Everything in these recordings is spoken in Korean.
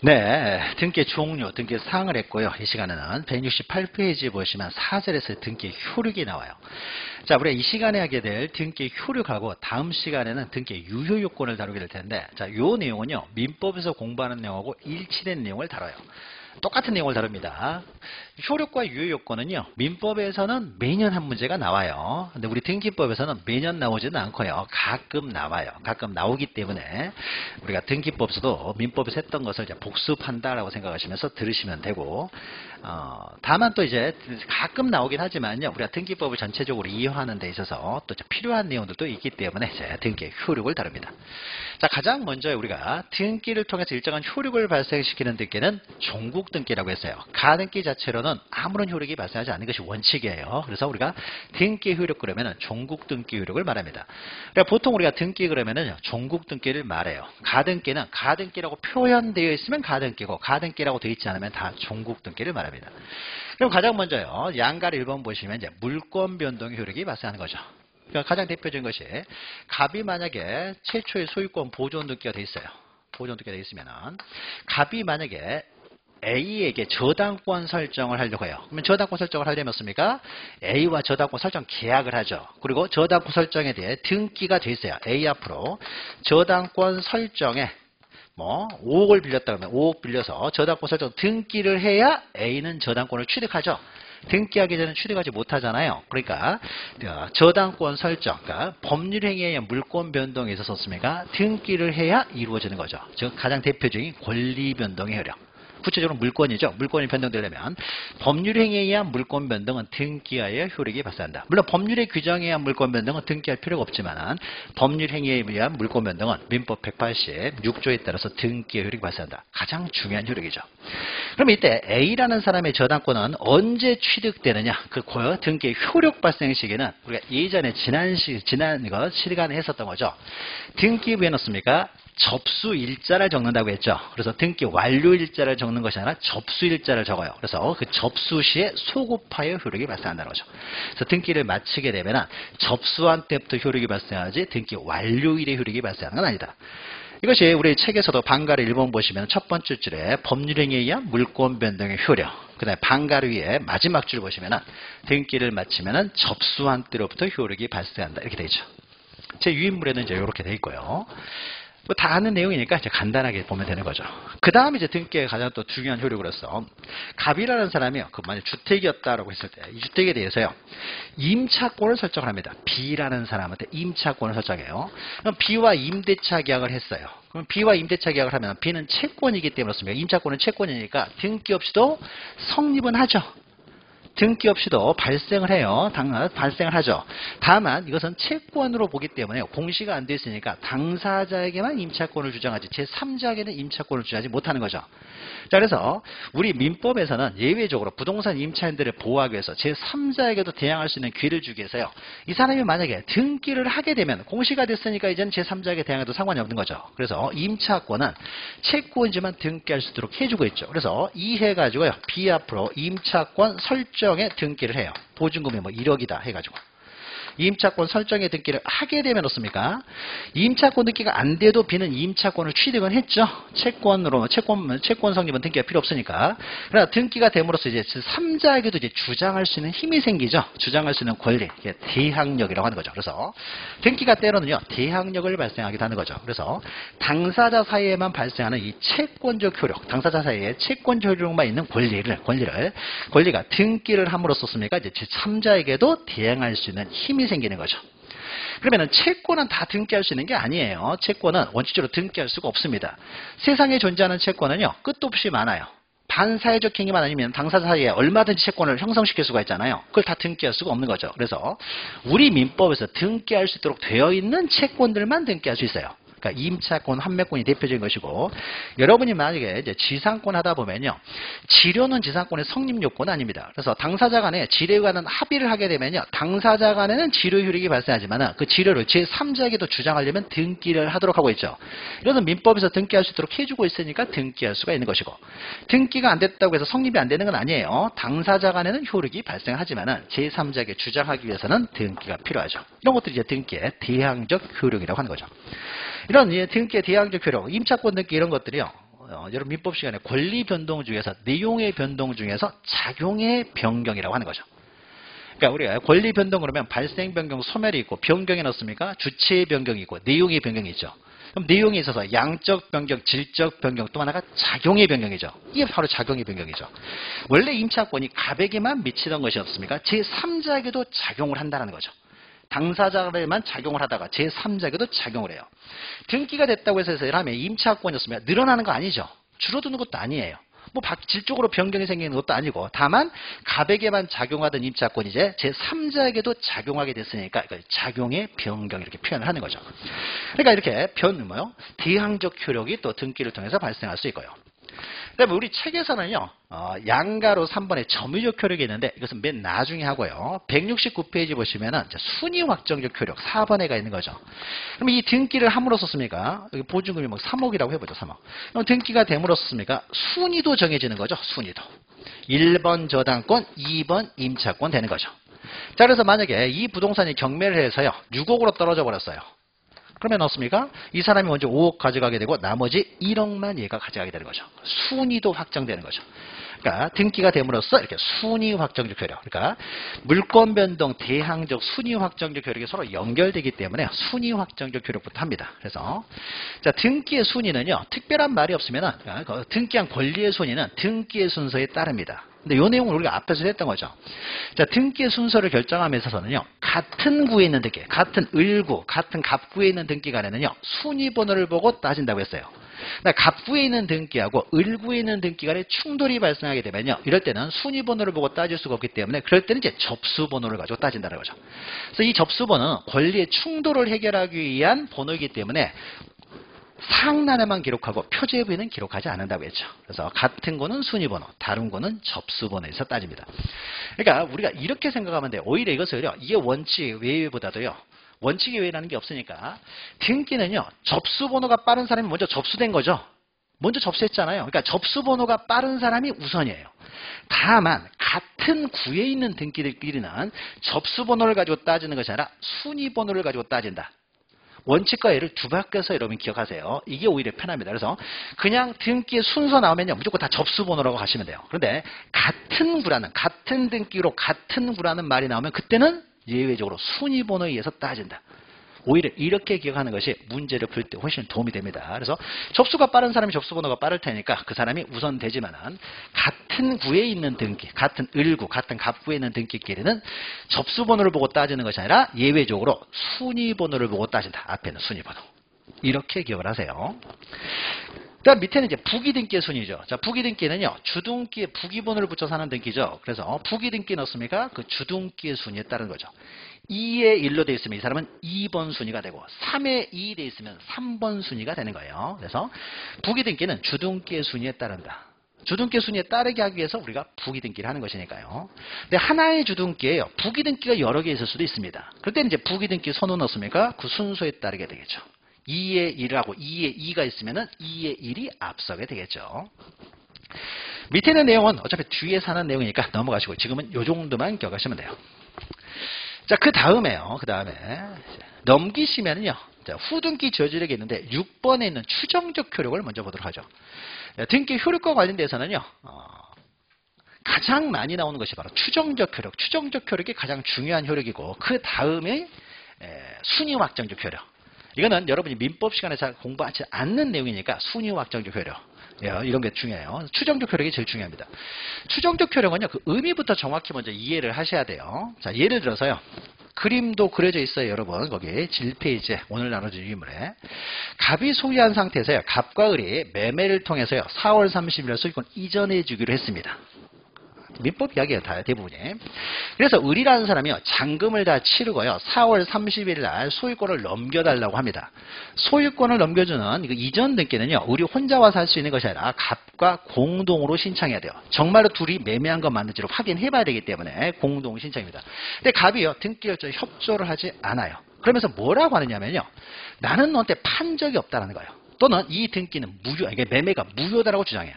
네, 등기 종료, 등기 사항을 했고요. 이 시간에는 168페이지 보시면 4절에서 등기 효력이 나와요. 자, 우리가 이 시간에 하게 될 등기 효력하고 다음 시간에는 등기 유효 요건을 다루게 될 텐데, 자, 요 내용은요, 민법에서 공부하는 내용하고 일치된 내용을 다뤄요. 똑같은 내용을 다룹니다. 효력과 유효 요건은요, 민법에서는 매년 한 문제가 나와요. 근데 우리 등기법에서는 매년 나오지는 않고요, 가끔 나와요. 가끔 나오기 때문에 우리가 등기법에서도 민법에서 했던 것을 이제 복습한다라고 생각하시면서 들으시면 되고, 다만 또 이제 가끔 나오긴 하지만요, 우리가 등기법을 전체적으로 이해하는 데 있어서 또 필요한 내용들도 있기 때문에 이제 등기의 효력을 다룹니다. 자, 가장 먼저 우리가 등기를 통해서 일정한 효력을 발생시키는 등기는 종국 등기라고 했어요. 가등기 자체로는 아무런 효력이 발생하지 않는 것이 원칙이에요. 그래서 우리가 등기 효력 그러면은 종국 등기 효력을 말합니다. 그러니까 보통 우리가 등기 그러면은 종국 등기를 말해요. 가등기는 가등기라고 표현되어 있으면 가등기고, 가등기라고 되어 있지 않으면 다 종국 등기를 말합니다. 그럼 가장 먼저요, 양가를 1번 보시면 이제 물권 변동 효력이 발생하는 거죠. 그러니까 가장 대표적인 것이, 갑이 만약에 최초의 소유권 보존 등기가 돼 있어요. 보존 등기가 돼 있으면은, 갑이 만약에 A에게 저당권 설정을 하려고 해요. 그러면 저당권 설정을 하려면 어떻습니까? A와 저당권 설정 계약을 하죠. 그리고 저당권 설정에 대해 등기가 돼 있어요. A 앞으로 저당권 설정에 5억을 빌렸다 그러면 5억 빌려서 저당권 설정 등기를 해야 A는 저당권을 취득하죠. 등기하기 전에 취득하지 못하잖아요. 그러니까 저당권 설정, 그러니까 법률행위에 의한 물권 변동에 있어서 습니까? 등기를 해야 이루어지는 거죠. 즉 가장 대표적인 권리 변동의 효력. 구체적으로 물권이죠. 물권이 변동되려면 법률행위에 의한 물권 변동은 등기하여 효력이 발생한다. 물론 법률의 규정에 의한 물권 변동은 등기할 필요가 없지만, 법률행위에 의한 물권 변동은 민법 186조에 따라서 등기의 효력이 발생한다. 가장 중요한 효력이죠. 그럼 이때 A라는 사람의 저당권은 언제 취득되느냐? 그 등기의 효력 발생 시기는 우리가 예전에 지난 시간에 했었던 거죠. 등기부에 넣습니까? 접수 일자를 적는다고 했죠. 그래서 등기 완료 일자를 적는 것이 아니라 접수 일자를 적어요. 그래서 그 접수 시에 소급하여 효력이 발생한다는 거죠. 그래서 등기를 마치게 되면 접수한 때부터 효력이 발생하지 등기 완료일에 효력이 발생하는 건 아니다. 이것이 우리 책에서도 방가를 1번 보시면 첫 번째 줄에 법률행위에 의한 물권 변동의 효력, 그 다음에 방가를 위에 마지막 줄 보시면 등기를 마치면 접수한 때로부터 효력이 발생한다. 이렇게 되어 있죠. 제 유인물에는 이제 이렇게 되어 있고요. 다 아는 내용이니까 이제 간단하게 보면 되는 거죠. 그 다음에 이제 등기의 가장 또 중요한 효력으로서, 갑이라는 사람이요, 그 만약 주택이었다라고 했을 때 이 주택에 대해서요, 임차권을 설정을 합니다. B라는 사람한테 임차권을 설정해요. 그럼 B와 임대차 계약을 했어요. 그럼 B와 임대차 계약을 하면 B는 채권이기 때문에 그렇습니다. 임차권은 채권이니까 등기 없이도 성립은 하죠. 등기 없이도 발생을 해요. 발생을 하죠. 다만 이것은 채권으로 보기 때문에 공시가 안 돼 있으니까 당사자에게만 임차권을 주장하지 제3자에게는 임차권을 주장하지 못하는 거죠. 자, 그래서 우리 민법에서는 예외적으로 부동산 임차인들을 보호하기 위해서 제3자에게도 대항할 수 있는 기회를 주기 위해서요, 이 사람이 만약에 등기를 하게 되면 공시가 됐으니까 이제는 제3자에게 대항해도 상관이 없는 거죠. 그래서 임차권은 채권이지만 등기할 수 있도록 해주고 있죠. 그래서 이 해가지고요, B 앞으로 임차권 설정에 등기를 해요. 보증금이 1억이다 해가지고. 임차권 설정에 등기를 하게 되면 어떻습니까? 임차권 등기가 안 돼도 B는 임차권을 취득은 했죠. 채권 성립은 등기가 필요 없으니까. 그러나 등기가 됨으로써 이제 3자에게도 이제 주장할 수 있는 힘이 생기죠. 주장할 수 있는 권리, 이게 대항력이라고 하는 거죠. 그래서 등기가 때로는요, 대항력을 발생하기도 하는 거죠. 그래서 당사자 사이에만 발생하는 이 채권적 효력, 당사자 사이에 채권적 효력만 있는 권리가 등기를 함으로써 습니까? 이제 3자에게도 대항할 수 있는 힘이 생기는 거죠. 그러면은 채권은 다 등기할 수 있는 게 아니에요. 채권은 원칙적으로 등기할 수가 없습니다. 세상에 존재하는 채권은요, 끝도 없이 많아요. 반사회적 행위만 아니면 당사자 사이에 얼마든지 채권을 형성시킬 수가 있잖아요. 그걸 다 등기할 수가 없는 거죠. 그래서 우리 민법에서 등기할 수 있도록 되어 있는 채권들만 등기할 수 있어요. 그러니까 임차권, 환매권이 대표적인 것이고, 여러분이 만약에 이제 지상권 하다 보면요, 지료는 지상권의 성립 요건은 아닙니다. 그래서 당사자 간에 지료에 관한 합의를 하게 되면요, 당사자 간에는 지료 효력이 발생하지만 그 지료를 제3자에게도 주장하려면 등기를 하도록 하고 있죠. 이것은 민법에서 등기할 수 있도록 해주고 있으니까 등기할 수가 있는 것이고, 등기가 안 됐다고 해서 성립이 안 되는 건 아니에요. 당사자 간에는 효력이 발생하지만 제3자에게 주장하기 위해서는 등기가 필요하죠. 이런 것들이 이제 등기의 대항적 효력이라고 하는 거죠. 이런 등기의 대항적 효력, 임차권 등기 이런 것들이요, 여러분 민법 시간에 권리 변동 중에서 내용의 변동 중에서 작용의 변경이라고 하는 거죠. 그러니까 우리가 권리 변동 그러면 발생 변경, 소멸이 있고 변경이 넣습니까? 주체의 변경이 있고 내용의 변경이 있죠. 그럼 내용에 있어서 양적 변경, 질적 변경, 또 하나가 작용의 변경이죠. 이게 바로 작용의 변경이죠. 원래 임차권이 갑에게만 미치던 것이 없습니까? 제3자에게도 작용을 한다는 거죠. 당사자에만 작용을 하다가 제3자에게도 작용을 해요. 등기가 됐다고 해서 하면 임차권이었으면 늘어나는 거 아니죠. 줄어드는 것도 아니에요. 뭐 질적으로 변경이 생기는 것도 아니고 다만 갑에게만 작용하던 임차권이 이제 제3자에게도 작용하게 됐으니까 작용의 변경 이렇게 표현을 하는 거죠. 그러니까 이렇게 대항적 효력이 또 등기를 통해서 발생할 수 있고요. 그다음에 우리 책에서는요, 양가로 3번에 점유적 효력이 있는데 이것은 맨 나중에 하고요. 169페이지 보시면은 순위 확정적 효력 4번에 가 있는 거죠. 그럼 이 등기를 함으로써 씁니까? 여기 보증금이 3억이라고 해보죠, 3억. 그럼 등기가 됨으로써 씁니까? 순위도 정해지는 거죠, 순위도. 1번 저당권, 2번 임차권 되는 거죠. 자, 그래서 만약에 이 부동산이 경매를 해서요, 6억으로 떨어져 버렸어요. 그러면 어떻습니까? 이 사람이 먼저 5억 가져가게 되고 나머지 1억만 얘가 가져가게 되는 거죠. 순위도 확정되는 거죠. 그러니까 등기가 됨으로써 이렇게 순위 확정적 효력, 그러니까 물권 변동, 대항적, 순위 확정적 효력이 서로 연결되기 때문에 순위 확정적 효력부터 합니다. 그래서 자, 등기의 순위는요, 특별한 말이 없으면 등기한 권리의 순위는 등기의 순서에 따릅니다. 근데 이 내용을 우리가 앞에서 했던 거죠. 자, 등기의 순서를 결정함에 있어서는요, 같은 구에 있는 등기, 같은 을구, 같은 갑구에 있는 등기 간에는요, 순위 번호를 보고 따진다고 했어요. 갑구에 있는 등기하고 을구에 있는 등기 간에 충돌이 발생하게 되면요, 이럴 때는 순위 번호를 보고 따질 수가 없기 때문에 그럴 때는 이제 접수 번호를 가지고 따진다는 거죠. 그래서 이 접수 번호는 권리의 충돌을 해결하기 위한 번호이기 때문에 상란에만 기록하고 표제부에는 기록하지 않는다고 했죠. 그래서 같은 거는 순위번호, 다른 거는 접수번호에서 따집니다. 그러니까 우리가 이렇게 생각하면 돼요. 오히려 이것을요, 이게 원칙 외외보다도요, 원칙이 외라는 게 없으니까 등기는요, 접수번호가 빠른 사람이 먼저 접수된 거죠. 먼저 접수했잖아요. 그러니까 접수번호가 빠른 사람이 우선이에요. 다만 같은 구에 있는 등기들끼리는 접수번호를 가지고 따지는 것이 아니라 순위번호를 가지고 따진다. 원칙과 예를 두 바뀌어서 여러분 기억하세요. 이게 오히려 편합니다. 그래서 그냥 등기의 순서 나오면요, 무조건 다 접수번호라고 하시면 돼요. 그런데 같은 구라는, 같은 등기로 같은 구라는 말이 나오면 그때는 예외적으로 순위번호에 의해서 따진다. 오히려 이렇게 기억하는 것이 문제를 풀 때 훨씬 도움이 됩니다. 그래서 접수가 빠른 사람이 접수번호가 빠를 테니까 그 사람이 우선 되지만은 같은 구에 있는 등기, 같은 을구, 같은 갑구에 있는 등기끼리는 접수번호를 보고 따지는 것이 아니라 예외적으로 순위번호를 보고 따진다. 앞에는 순위번호. 이렇게 기억을 하세요. 그다음 밑에는 이제 부기등기의 순위죠. 자, 부기등기는요, 주등기에 부기번호를 붙여서 하는 등기죠. 그래서 부기등기 넣습니까? 그 주등기의 순위에 따른 거죠. 2에 1로 되어 있으면 이 사람은 2번 순위가 되고 3에 2 되어 있으면 3번 순위가 되는 거예요. 그래서 부기등기는 주등기의 순위에 따른다. 주등기 순위에 따르게 하기 위해서 우리가 부기등기를 하는 것이니까요. 근데 하나의 주등기에요, 부기등기가 여러 개 있을 수도 있습니다. 그럴 때는 이제 부기등기 선호 넣습니까? 그 순서에 따르게 되겠죠. 2에 1하고 2에 2가 있으면은 2에 1이 앞서게 되겠죠. 밑에 있는 내용은 어차피 뒤에 사는 내용이니까 넘어가시고 지금은 요 정도만 기억하시면 돼요. 자, 그 다음에요. 그 다음에 넘기시면은요, 자, 후등기 저지력이 있는데 6번에 있는 추정적 효력을 먼저 보도록 하죠. 등기 효력과 관련돼서는요, 가장 많이 나오는 것이 바로 추정적 효력. 추정적 효력이 가장 중요한 효력이고 그 다음에 순위 확정적 효력. 이거는 여러분이 민법 시간에 잘 공부하지 않는 내용이니까 순위 확정적 효력. 이런 게 중요해요. 추정적 효력이 제일 중요합니다. 추정적 효력은요, 그 의미부터 정확히 먼저 이해를 하셔야 돼요. 자, 예를 들어서요, 그림도 그려져 있어요, 여러분. 거기 1페이지에 오늘 나눠준 유물에 갑이 소유한 상태에서요, 갑과 을이 매매를 통해서요, 4월 30일 소유권 이전해 주기로 했습니다. 민법 이야기예요, 다 대부분이. 그래서 을이라는 사람이요, 잔금을 다 치르고요, 4월 30일 날 소유권을 넘겨달라고 합니다. 소유권을 넘겨주는 이거 이전 등기는요, 을이 혼자 와서 할 수 있는 것이 아니라 갑과 공동으로 신청해야 돼요. 정말로 둘이 매매한 것 맞는지를 확인해봐야 되기 때문에 공동 신청입니다. 근데 갑이요, 등기 결정에 협조를 하지 않아요. 그러면서 뭐라고 하느냐면요, 나는 너한테 판 적이 없다는 거예요. 또는 이 등기는 이게 매매가 무효다라고 주장해요.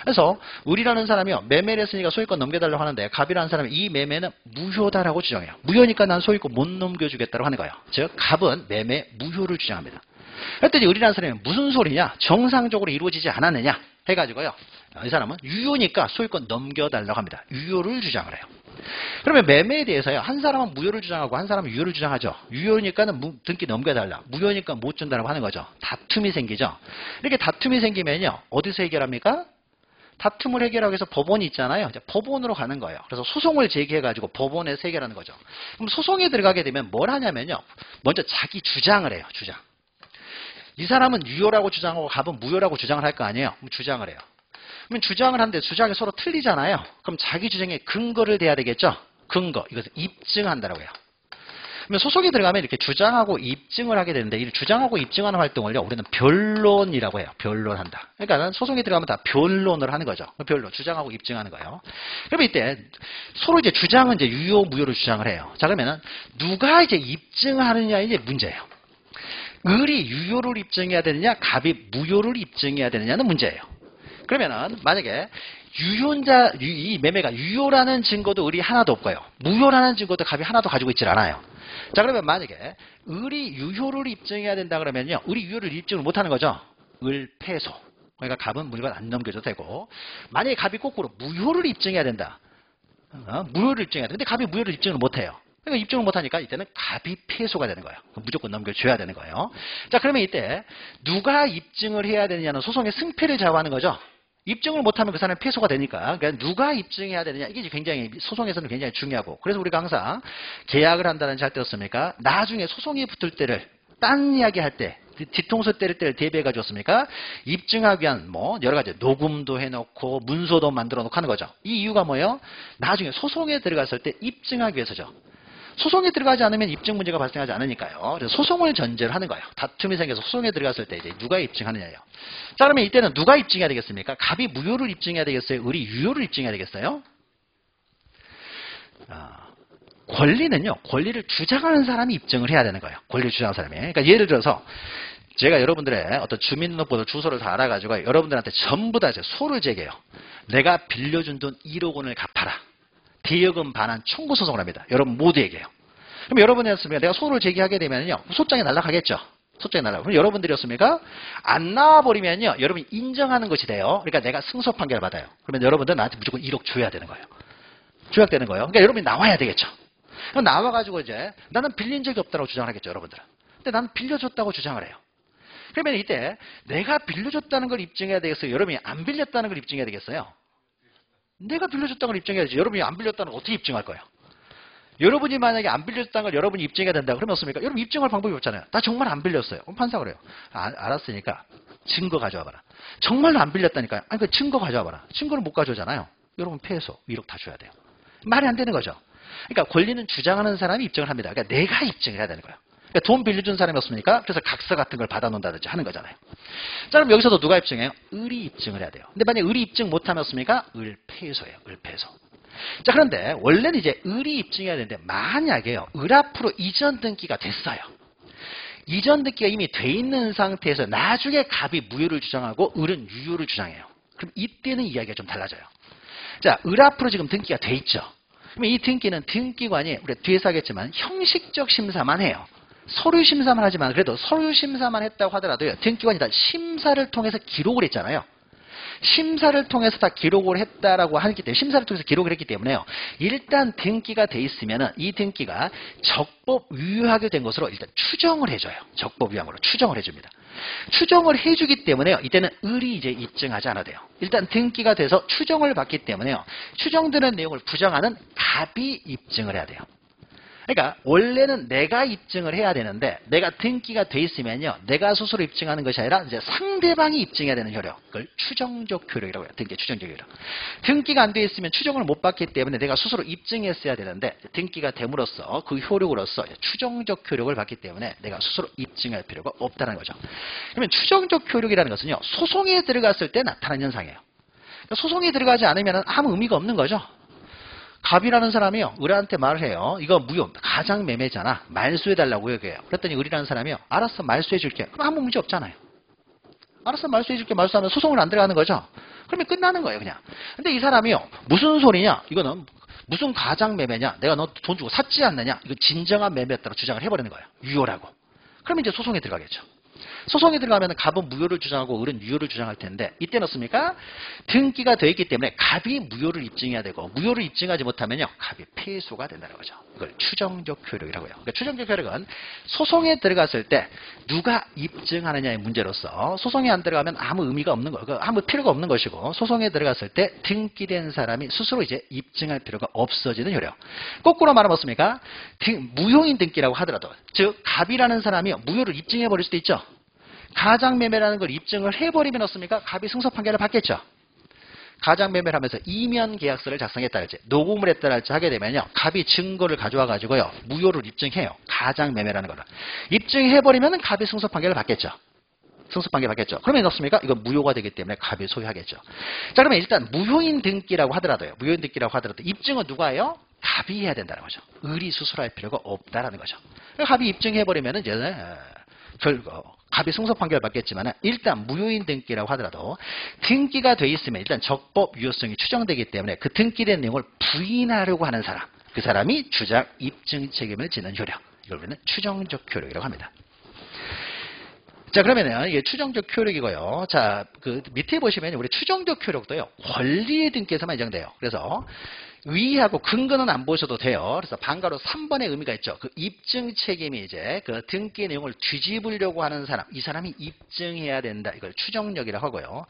그래서 을이라는 사람이요, 매매를 했으니까 소유권 넘겨달라고 하는데 갑이라는 사람이 이 매매는 무효다라고 주장해요. 무효니까 난 소유권 못 넘겨주겠다고 하는 거예요. 즉 갑은 매매 무효를 주장합니다. 그랬더니 을이라는 사람이 무슨 소리냐? 정상적으로 이루어지지 않았느냐? 해가지고요. 이 사람은 유효니까 소유권 넘겨달라고 합니다. 유효를 주장을 해요. 그러면 매매에 대해서요. 한 사람은 무효를 주장하고 한 사람은 유효를 주장하죠. 유효니까는 등기 넘겨달라. 무효니까 못 준다고 하는 거죠. 다툼이 생기죠. 이렇게 다툼이 생기면요. 어디서 해결합니까? 다툼을 해결하기 위해서 법원이 있잖아요. 이제 법원으로 가는 거예요. 그래서 소송을 제기해가지고 법원에서 해결하는 거죠. 그럼 소송에 들어가게 되면 뭘 하냐면요. 먼저 자기 주장을 해요. 주장. 이 사람은 유효라고 주장하고 갑은 무효라고 주장을 할 거 아니에요. 그럼 주장을 해요. 그러면 주장을 하는데 주장이 서로 틀리잖아요. 그럼 자기 주장에 근거를 대야 되겠죠. 근거. 이것을 입증한다라고 해요. 그러면 소송에 들어가면 이렇게 주장하고 입증을 하게 되는데 이 주장하고 입증하는 활동을요. 우리는 변론이라고 해요. 변론한다. 그러니까 소송에 들어가면 다 변론을 하는 거죠. 변론. 주장하고 입증하는 거예요. 그러면 이때 서로 이제 주장은 이제 유효, 무효를 주장을 해요. 자, 그러면은 누가 이제 입증하느냐 이제 문제예요. 을이 유효를 입증해야 되느냐, 갑이 무효를 입증해야 되느냐는 문제예요. 그러면은 만약에 이 매매가 유효라는 증거도 을이 하나도 없고요. 무효라는 증거도 갑이 하나도 가지고 있질 않아요. 자, 그러면 만약에 을이 유효를 입증해야 된다 그러면요. 을이 유효를 입증을 못하는 거죠. 을 패소. 그러니까 갑은 물건 안 넘겨줘도 되고, 만약에 갑이 거꾸로 무효를 입증해야 된다. 무효를 입증해야 돼. 근데 갑이 무효를 입증을 못해요. 그러니까 입증을 못하니까 이때는 갑이 패소가 되는 거예요. 무조건 넘겨줘야 되는 거예요. 자, 그러면 이때 누가 입증을 해야 되느냐는 소송의 승패를 좌우하는 거죠. 입증을 못하면 그 사람은 패소가 되니까. 그러니까 누가 입증해야 되느냐 이게 굉장히 소송에서는 굉장히 중요하고, 그래서 우리가 항상 계약을 한다든지 할 때 어떻습니까? 나중에 소송이 붙을 때를 딴 이야기 할 때 뒤통수 때릴 때를 대비해 가지고습니까? 입증하기 위한 뭐 여러 가지 녹음도 해놓고 문서도 만들어 놓고 하는 거죠. 이 이유가 뭐예요? 나중에 소송에 들어갔을 때 입증하기 위해서죠. 소송에 들어가지 않으면 입증 문제가 발생하지 않으니까요. 그래서 소송을 전제로 하는 거예요. 다툼이 생겨서 소송에 들어갔을 때 이제 누가 입증하느냐요. 자, 그러면 이때는 누가 입증해야 되겠습니까? 갑이 무효를 입증해야 되겠어요? 을이 유효를 입증해야 되겠어요? 권리는요. 권리를 주장하는 사람이 입증을 해야 되는 거예요. 권리를 주장하는 사람이. 그러니까 예를 들어서 제가 여러분들의 어떤 주민등록번호 주소를 다 알아가지고 여러분들한테 전부 다 소를 제기해요. 내가 빌려준 돈 1억 원을 갚아라. 대여금 반환 청구 소송을 합니다. 여러분 모두에게요. 그럼 여러분이었습니까? 내가 소를 제기하게 되면요. 소장이 날아가겠죠. 소장이 날아가고. 그럼 여러분들이었습니까? 안 나와버리면요. 여러분이 인정하는 것이 돼요. 그러니까 내가 승소 판결을 받아요. 그러면 여러분들 나한테 무조건 1억 줘야 되는 거예요. 조약되는 거예요. 그러니까 여러분이 나와야 되겠죠. 그럼 나와가지고 이제 나는 빌린 적이 없다고 주장을 하겠죠. 여러분들은. 근데 나는 빌려줬다고 주장을 해요. 그러면 이때 내가 빌려줬다는 걸 입증해야 되겠어요? 여러분이 안 빌렸다는 걸 입증해야 되겠어요? 내가 빌려줬다는 걸 입증해야지. 여러분이 안 빌렸다는 걸 어떻게 입증할 거예요? 여러분이 만약에 안 빌려줬다는 걸 여러분이 입증해야 된다. 그러면 어떻습니까? 여러분 입증할 방법이 없잖아요. 나 정말 안 빌렸어요. 그럼 판사가 그래요. 알았으니까 증거 가져와 봐라. 정말로 안 빌렸다니까요. 아니, 그 증거 가져와 봐라. 증거를 못 가져오잖아요. 여러분 패소 1억 다 줘야 돼요. 말이 안 되는 거죠. 그러니까 권리는 주장하는 사람이 입증을 합니다. 그러니까 내가 입증을 해야 되는 거예요. 그러니까 돈 빌려준 사람이 없습니까? 그래서 각서 같은 걸 받아놓는다든지 하는 거잖아요. 자, 그럼 여기서도 누가 입증해요? 을이 입증을 해야 돼요. 근데 만약에 을이 입증 못하면 없습니까? 을패소예요. 을패소. 자, 그런데 원래는 이제 을이 입증해야 되는데 만약에요. 을 앞으로 이전 등기가 됐어요. 이전 등기가 이미 돼 있는 상태에서 나중에 갑이 무효를 주장하고 을은 유효를 주장해요. 그럼 이때는 이야기가 좀 달라져요. 자, 을 앞으로 지금 등기가 돼 있죠. 그럼 이 등기는 등기관이 우리가 뒤에서 하겠지만 형식적 심사만 해요. 서류 심사만 하지만 그래도 서류 심사만 했다고 하더라도요. 등기관이 다 심사를 통해서 기록을 했잖아요. 심사를 통해서 다 기록을 했다라고 하기 때문에 심사를 통해서 기록을 했기 때문에요. 일단 등기가 돼 있으면은 이 등기가 적법 유효하게 된 것으로 일단 추정을 해줘요. 적법 유효함으로 추정을 해줍니다. 추정을 해주기 때문에요. 이때는 을이 이제 입증하지 않아도 돼요. 일단 등기가 돼서 추정을 받기 때문에요. 추정되는 내용을 부정하는 갑이 입증을 해야 돼요. 그러니까 원래는 내가 입증을 해야 되는데 내가 등기가 돼 있으면요. 내가 스스로 입증하는 것이 아니라 이제 상대방이 입증해야 되는 효력. 그걸 추정적 효력이라고 해요. 등기 추정적 효력. 등기가 안 돼 있으면 추정을 못 받기 때문에 내가 스스로 입증했어야 되는데 등기가 됨으로써 그 효력으로서 추정적 효력을 받기 때문에 내가 스스로 입증할 필요가 없다는 거죠. 그러면 추정적 효력이라는 것은요. 소송에 들어갔을 때 나타나는 현상이에요. 그러니까 소송에 들어가지 않으면 아무 의미가 없는 거죠. 갑이라는 사람이요. 을한테 말을 해요. 이거 무효. 가장 매매잖아. 말소해달라고 얘기해요. 그랬더니 을이라는 사람이요. 알았어. 말소해줄게. 그럼 아무 문제 없잖아요. 알았어. 말소해줄게. 말소하면 소송을 안 들어가는 거죠. 그러면 끝나는 거예요. 그냥. 근데 이 사람이요. 무슨 소리냐. 이거는 무슨 가장 매매냐. 내가 너 돈 주고 샀지 않느냐. 이거 진정한 매매였다고 주장을 해버리는 거예요. 유효라고. 그러면 이제 소송에 들어가겠죠. 소송에 들어가면 갑은 무효를 주장하고 을은 유효를 주장할 텐데 이때는 어떻습니까? 등기가 되어 있기 때문에 갑이 무효를 입증해야 되고 무효를 입증하지 못하면요 갑이 패소가 된다는 거죠. 이걸 추정적 효력이라고요. 그러니까 추정적 효력은 소송에 들어갔을 때 누가 입증하느냐의 문제로서 소송에 안 들어가면 아무 의미가 없는 거, 아무 필요가 없는 것이고 소송에 들어갔을 때 등기된 사람이 스스로 이제 입증할 필요가 없어지는 효력. 거꾸로 말하면 어떻습니까? 무효인 등기라고 하더라도 즉 갑이라는 사람이 무효를 입증해 버릴 수도 있죠. 가장매매라는 걸 입증을 해버리면 어떻습니까? 갑이 승소 판결을 받겠죠. 가장매매를 하면서 이면 계약서를 작성했다 할지 녹음을 했다 할지 하게 되면요. 갑이 증거를 가져와 가지고요. 무효를 입증해요. 가장매매라는 거를. 입증해버리면 갑이 승소 판결을 받겠죠. 승소 판결 받겠죠. 그러면 어떻습니까? 이건 무효가 되기 때문에 갑이 소유하겠죠. 자, 그러면 일단 무효인 등기라고 하더라도요. 무효인 등기라고 하더라도 입증은 누가 해요? 갑이 해야 된다는 거죠. 을이 수술할 필요가 없다라는 거죠. 갑이 입증해버리면 이제 갑이 승소 판결을 받겠지만 일단 무효인 등기라고 하더라도 등기가 돼 있으면 일단 적법 유효성이 추정되기 때문에 그 등기된 내용을 부인하려고 하는 사람, 그 사람이 주장 입증 책임을 지는 효력, 이걸 우리는 추정적 효력이라고 합니다. 자, 그러면은 이게 추정적 효력이고요. 자, 그 밑에 보시면 우리 추정적 효력도요. 권리의 등기에서만 인정돼요. 그래서 위하고 근거는 안 보셔도 돼요. 그래서 방가로 3번의 의미가 있죠. 그 입증 책임이 이제 그 등기 내용을 뒤집으려고 하는 사람, 이 사람이 입증해야 된다. 이걸 추정력이라고 하고요.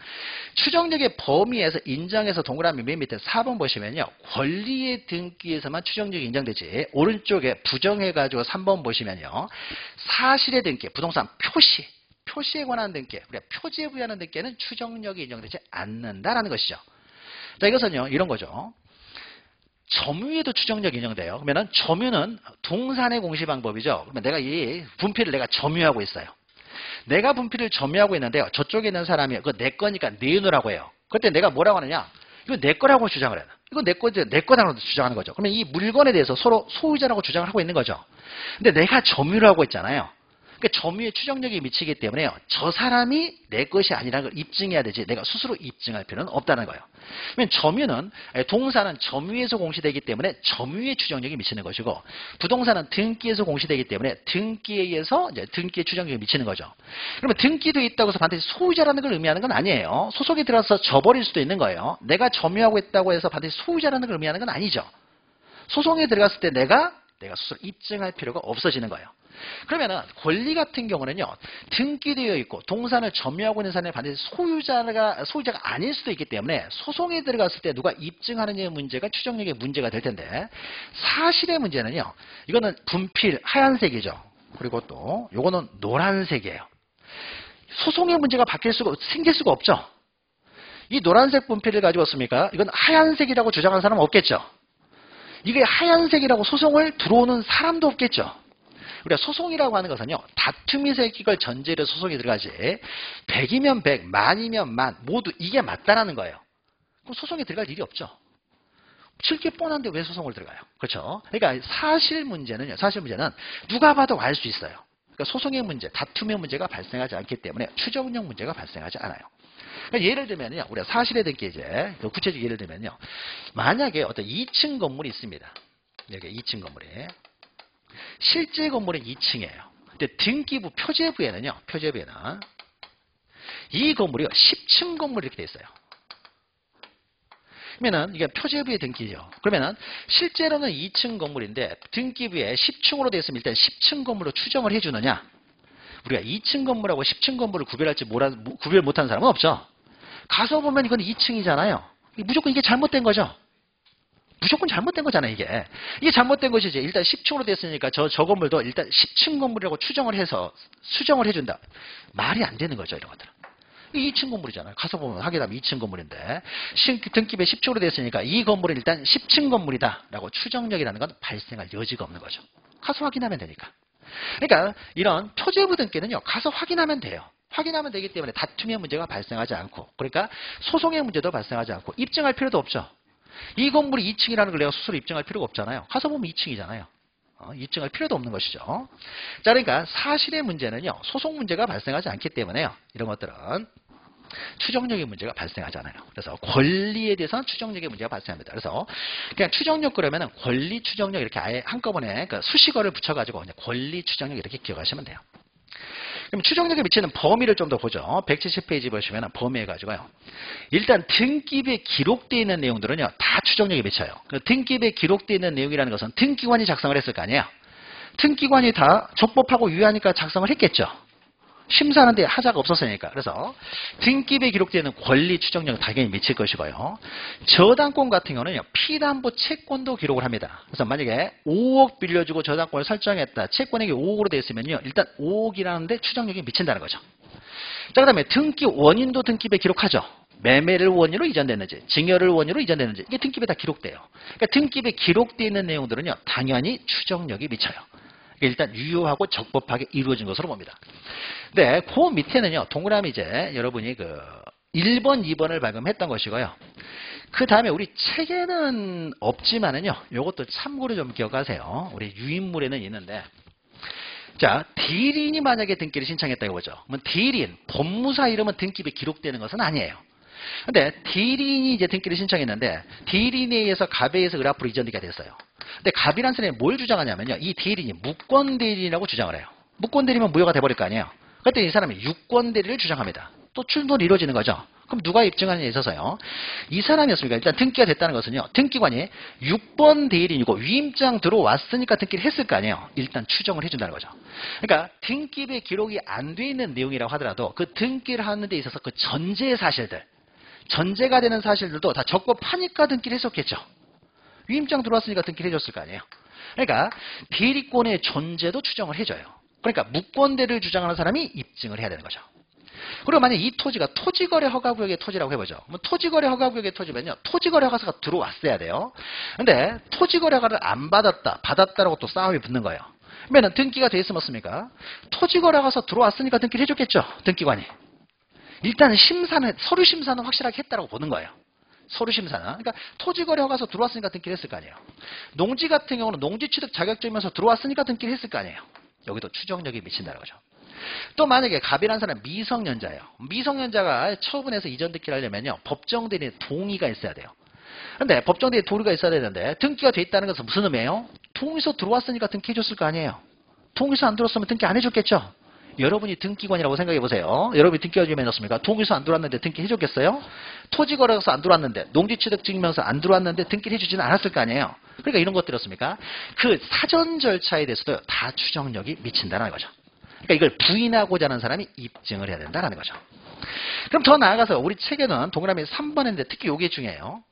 추정력의 범위에서 인정해서 동그라미 맨 밑에 4번 보시면요. 권리의 등기에서만 추정력이 인정되지. 오른쪽에 부정해가지고 3번 보시면요. 사실의 등기, 부동산 표시에 관한 등기, 우리가 표지에 부여하는 등기에는 추정력이 인정되지 않는다라는 것이죠. 자, 이것은요. 이런 거죠. 점유에도 추정력이 인정돼요. 그러면은 점유는 동산의 공시 방법이죠. 그러면 내가 이 분필을 내가 점유하고 있어요. 내가 분필을 점유하고 있는데요. 저쪽에 있는 사람이 그거 내 거니까 내놓으라고 해요. 그때 내가 뭐라고 하느냐? 이거 내 거라고 주장을 해요. 이거 내 거라고 주장하는 거죠. 그러면 이 물건에 대해서 서로 소유자라고 주장을 하고 있는 거죠. 근데 내가 점유를 하고 있잖아요. 그러니까 점유에 추정력이 미치기 때문에요. 저 사람이 내 것이 아니라는 걸 입증해야 되지 내가 스스로 입증할 필요는 없다는 거예요. 그러면 점유는 동사는 점유에서 공시되기 때문에 점유의 추정력이 미치는 것이고 부동산은 등기에서 공시되기 때문에 등기에 의해서 이제 등기의 추정력이 미치는 거죠. 그러면 등기돼 있다고 해서 반드시 소유자라는 걸 의미하는 건 아니에요. 소속이 들어서 져버릴 수도 있는 거예요. 내가 점유하고 있다고 해서 반드시 소유자라는 걸 의미하는 건 아니죠. 소송에 들어갔을 때 내가 스스로 입증할 필요가 없어지는 거예요. 그러면은 권리 같은 경우는요. 등기되어 있고 동산을 점유하고 있는 사람이 반드시 소유자가 아닐 수도 있기 때문에 소송에 들어갔을 때 누가 입증하느냐의 문제가 추정력의 문제가 될 텐데 사실의 문제는요. 이거는 분필 하얀색이죠. 그리고 또 요거는 노란색이에요. 소송의 문제가 생길 수가 없죠. 이 노란색 분필을 가지고 왔습니까? 이건 하얀색이라고 주장하는 사람은 없겠죠. 이게 하얀색이라고 소송을 들어오는 사람도 없겠죠. 우리가 소송이라고 하는 것은요. 다툼이 생길 걸 전제로 소송이 들어가지 100이면 100, 만이면 만 모두 이게 맞다라는 거예요. 그럼 소송에 들어갈 일이 없죠. 실게 뻔한데 왜 소송을 들어가요? 그렇죠? 그러니까 사실 문제는 누가 봐도 알 수 있어요. 그러니까 소송의 문제, 다툼의 문제가 발생하지 않기 때문에 추정력 문제가 발생하지 않아요. 그러니까 예를 들면요. 우리가 사실에 대해 이제 구체적 예를 들면요. 만약에 어떤 2층 건물이 있습니다. 여기 2층 건물이. 실제 건물은 2층이에요. 근데 등기부 표제부에는 이 건물이 10층 건물 이렇게 돼 있어요. 그러면은 이게 표제부의 등기죠. 그러면은 실제로는 2층 건물인데 등기부에 10층으로 되어 있으면 일단 10층 건물로 추정을 해주느냐? 우리가 2층 건물하고 10층 건물을 구별 못하는 사람은 없죠. 가서 보면 이건 2층이잖아요. 무조건 이게 잘못된 거죠. 무조건 잘못된 거잖아요, 이게. 이게 잘못된 것이지. 일단 10층으로 됐으니까 저 건물도 일단 10층 건물이라고 추정을 해서 수정을 해준다. 말이 안 되는 거죠, 이런 것들은. 2층 건물이잖아요. 가서 보면 확인하면 2층 건물인데 등기부에 10층으로 됐으니까 이 건물은 일단 10층 건물이다 라고 추정력이라는 건 발생할 여지가 없는 거죠. 가서 확인하면 되니까. 그러니까 이런 표제부 등기는요. 가서 확인하면 돼요. 확인하면 되기 때문에 다툼의 문제가 발생하지 않고 그러니까 소송의 문제도 발생하지 않고 입증할 필요도 없죠. 이 건물이 2층이라는 걸 내가 스스로 입증할 필요가 없잖아요. 가서 보면 2층이잖아요. 입증할 필요도 없는 것이죠. 자, 그러니까 사실의 문제는요. 소송 문제가 발생하지 않기 때문에요. 이런 것들은 추정력의 문제가 발생하지 않아요. 그래서 권리에 대해서는 추정력의 문제가 발생합니다. 그래서 그냥 추정력 그러면은 권리 추정력 이렇게 아예 한꺼번에 그 수식어를 붙여가지고 그냥 권리 추정력 이렇게 기억하시면 돼요. 그럼 추정력에 미치는 범위를 좀 더 보죠. 170페이지 보시면 범위 해가지고요. 일단 등기부에 기록되어 있는 내용들은요, 다 추정력에 미쳐요. 등기부에 기록되어 있는 내용이라는 것은 등기관이 작성을 했을 거 아니에요. 등기관이 다 적법하고 유효하니까 작성을 했겠죠. 심사하는데 하자가 없었으니까. 그래서 등기부에 기록되어 있는 권리 추정력은 당연히 미칠 것이고요. 저당권 같은 경우는요, 피담보 채권도 기록을 합니다. 그래서 만약에 5억 빌려주고 저당권을 설정했다. 채권액이 5억으로 되어 있으면요, 일단 5억이라는데 추정력이 미친다는 거죠. 자, 그 다음에 등기 원인도 등기부에 기록하죠. 매매를 원인으로 이전됐는지, 증여를 원인으로 이전됐는지, 이게 등기부에 다 기록돼요. 그러니까 등기부에 기록되어 있는 내용들은요, 당연히 추정력이 미쳐요. 일단 유효하고 적법하게 이루어진 것으로 봅니다. 네, 그 밑에는요, 동그라미 이제 여러분이 1번, 2번을 발견했던 것이고요. 그 다음에 우리 책에는 없지만은요, 요것도 참고로 좀 기억하세요. 우리 유인물에는 있는데, 자, 대리인이 만약에 등기를 신청했다고 보죠. 그러면 대리인, 법무사 이름은 등기부에 기록되는 것은 아니에요. 근데 대리인이 이제 등기를 신청했는데, 대리인에 의해서 갑에 의해서 을 앞으로 이전되게 됐어요. 근데 갑이라는 사람이 뭘 주장하냐면요, 이 대리인이 무권 대리인이라고 주장을 해요. 무권 대리면 무효가 돼버릴 거 아니에요. 그때 이 사람이 유권 대리를 주장합니다. 또 충돌이 이루어지는 거죠. 그럼 누가 입증하느냐에 있어서요, 이 사람이었습니까? 일단 등기가 됐다는 것은요, 등기관이 6번 대리인이고 위임장 들어왔으니까 등기를 했을 거 아니에요. 일단 추정을 해준다는 거죠. 그러니까 등기부에 기록이 안 돼 있는 내용이라고 하더라도 그 등기를 하는 데 있어서 그 전제 사실들, 전제가 되는 사실들도 다 적법하니까 등기를 했었겠죠. 위임장 들어왔으니까 등기를 해줬을 거 아니에요. 그러니까 대리권의 존재도 추정을 해줘요. 그러니까 무권대를 주장하는 사람이 입증을 해야 되는 거죠. 그리고 만약 이 토지가 토지거래 허가구역의 토지라고 해보죠. 그럼 토지거래 허가구역의 토지면요, 토지거래 허가서가 들어왔어야 돼요. 근데 토지거래 허가를 안 받았다, 받았다라고 또 싸움이 붙는 거예요. 그러면 등기가 돼 있으면 어떻습니까? 토지거래 허가서 들어왔으니까 등기를 해줬겠죠, 등기관이. 일단 심사는, 서류 심사는 확실하게 했다라고 보는 거예요. 서류 심사는. 그러니까 토지거래 허가서 들어왔으니까 등기를 했을 거 아니에요. 농지 같은 경우는 농지취득 자격증이면서 들어왔으니까 등기를 했을 거 아니에요. 여기도 추정력이 미친다는 거죠. 또 만약에 갑이라는 사람은 미성년자예요. 미성년자가 처분해서 이전 등기를 하려면요, 법정 대리인의 동의가 있어야 돼요. 근데 법정 대리인의 동의가 있어야 되는데 등기가 돼 있다는 것은 무슨 의미예요? 동의서 들어왔으니까 등기해줬을 거 아니에요. 동의서 안 들어왔으면 등기 안 해줬겠죠. 여러분이 등기관이라고 생각해 보세요. 여러분이 등기가 좀 해놨습니까? 동의서 안 들어왔는데 등기 해줬겠어요? 토지거래서 안 들어왔는데, 농지취득증명서 안 들어왔는데 등기를 해주지는 않았을 거 아니에요. 그러니까 이런 것들이었습니까? 그 사전 절차에 대해서도 다 추정력이 미친다는 거죠. 그러니까 이걸 부인하고자 하는 사람이 입증을 해야 된다는 거죠. 그럼 더 나아가서 우리 책에는 동그라미 3번인데 특히 요게 중요해요.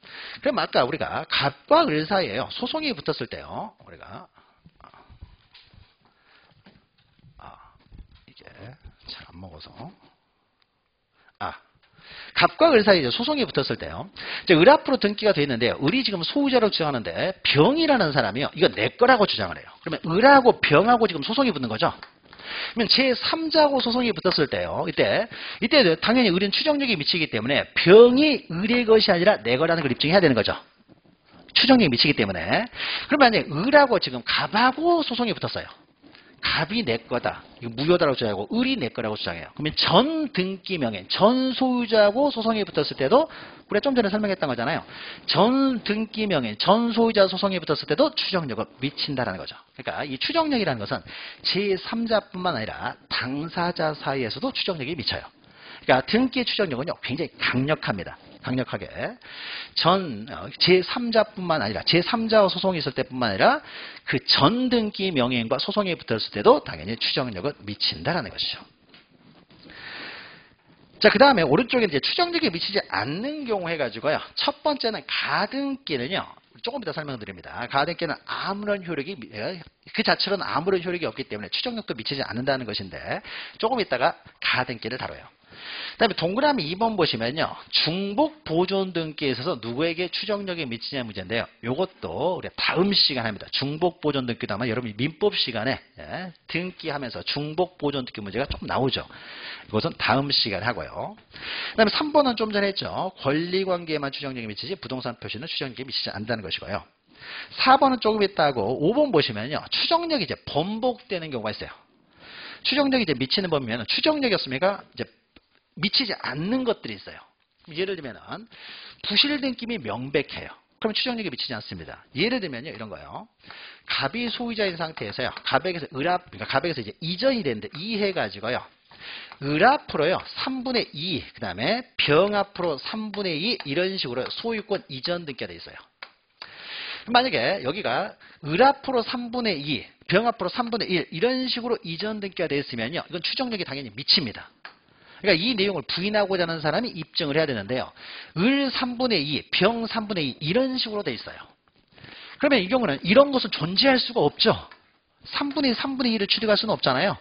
그럼 아까 우리가 갑과 을 사이에요, 소송이 붙었을 때요, 우리가 이게 잘 안 먹어서 갑과 을 사이에 소송이 붙었을 때요, 이제 을 앞으로 등기가 돼 있는데 을이 지금 소유자로 주장하는데 병이라는 사람이요, 이거 내 거라고 주장을 해요. 그러면 을하고 병하고 지금 소송이 붙는 거죠. 그러면 제3자하고 소송이 붙었을 때요, 이때 당연히 을은 추정력이 미치기 때문에 병이 을의 것이 아니라 내 거라는 걸 입증해야 되는 거죠. 추정력이 미치기 때문에. 그러면 만약에 을하고 지금 갑하고 소송이 붙었어요. 갑이 내 거다, 이거 무효다라고 주장하고 을이 내 거라고 주장해요. 그러면 전 등기 명의, 전 소유자하고 소송이 붙었을 때도, 우리가 좀 전에 설명했던 거잖아요. 전 등기 명의, 전 소유자 소송이 붙었을 때도 추정력을 미친다라는 거죠. 그러니까 이 추정력이라는 것은 제3자뿐만 아니라 당사자 사이에서도 추정력이 미쳐요. 그러니까 등기 추정력은요, 굉장히 강력합니다. 강력하게 제3자뿐만 아니라 제3자와 소송이 있을 때뿐만 아니라 그 전 등기 명예인과 소송이 붙었을 때도 당연히 추정력을 미친다라는 것이죠. 자, 그 다음에 오른쪽에 이제 추정력이 미치지 않는 경우 해가지고요, 첫 번째는 가등기는요, 조금 이따 설명드립니다. 가등기는 아무런 효력이, 그 자체로는 아무런 효력이 없기 때문에 추정력도 미치지 않는다는 것인데, 조금 이따가 가등기를 다뤄요. 그 다음에 동그라미 2번 보시면요, 중복 보존 등기에 있어서 누구에게 추정력이 미치냐 문제인데요. 이것도 우리가 다음 시간에 합니다. 중복 보존 등기도 아마 여러분이 민법 시간에 등기하면서 중복 보존 등기 문제가 조금 나오죠. 이것은 다음 시간에 하고요. 그 다음에 3번은 좀 전에 했죠. 권리관계에만 추정력이 미치지 부동산 표시는 추정력이 미치지 않는다는 것이고요. 4번은 조금 있다 하고 5번 보시면요, 추정력이 이제 번복되는 경우가 있어요. 추정력이 이제 미치는 범위면 추정력이었습니까? 이제 미치지 않는 것들이 있어요. 예를 들면 부실 등기이 명백해요. 그럼 추정력이 미치지 않습니다. 예를 들면요, 이런 거요. 갑이 소유자인 상태에서요, 갑에게서 그러니까 갑에게서 이제 이전이 됐는데 이해가지고요, 을 앞으로요 3분의 2, 그 다음에 병 앞으로 3분의 2 이런 식으로 소유권 이전 등기가 돼 있어요. 만약에 여기가 을 앞으로 3분의 2, 병 앞으로 3분의 1 이런 식으로 이전 등기가 되어 있으면요, 이건 추정력이 당연히 미칩니다. 그러니까 이 내용을 부인하고자 하는 사람이 입증을 해야 되는데요. 을 3분의 2, 병 3분의 2 이런 식으로 돼 있어요. 그러면 이 경우는 이런 것은 존재할 수가 없죠. 3분의 2를 취득할 수는 없잖아요.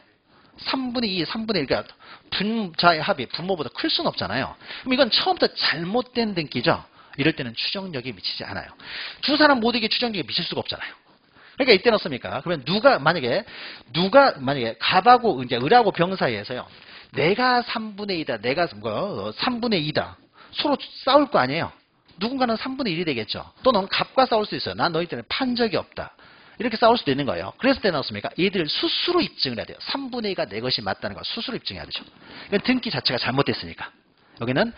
3분의 2, 3분의 1, 그러니까 분자의 합이 분모보다 클 수는 없잖아요. 그럼 이건 처음부터 잘못된 등기죠. 이럴 때는 추정력이 미치지 않아요. 두 사람 모두에게 추정력이 미칠 수가 없잖아요. 그러니까 이때는 어떻습니까? 그러면 만약에 갑하고 이제 을하고 병 사이에서요. 내가 3분의 2다, 내가 3분의 2다. 서로 싸울 거 아니에요. 누군가는 3분의 1이 되겠죠. 또는 갑과 싸울 수 있어요. 난 너희 때문에 판 적이 없다. 이렇게 싸울 수도 있는 거예요. 그랬을 때는 어떻습니까? 얘들 스스로 입증을 해야 돼요. 3분의 2가 내 것이 맞다는 걸 스스로 입증해야 되죠. 이건 등기 자체가 잘못됐으니까. 여기는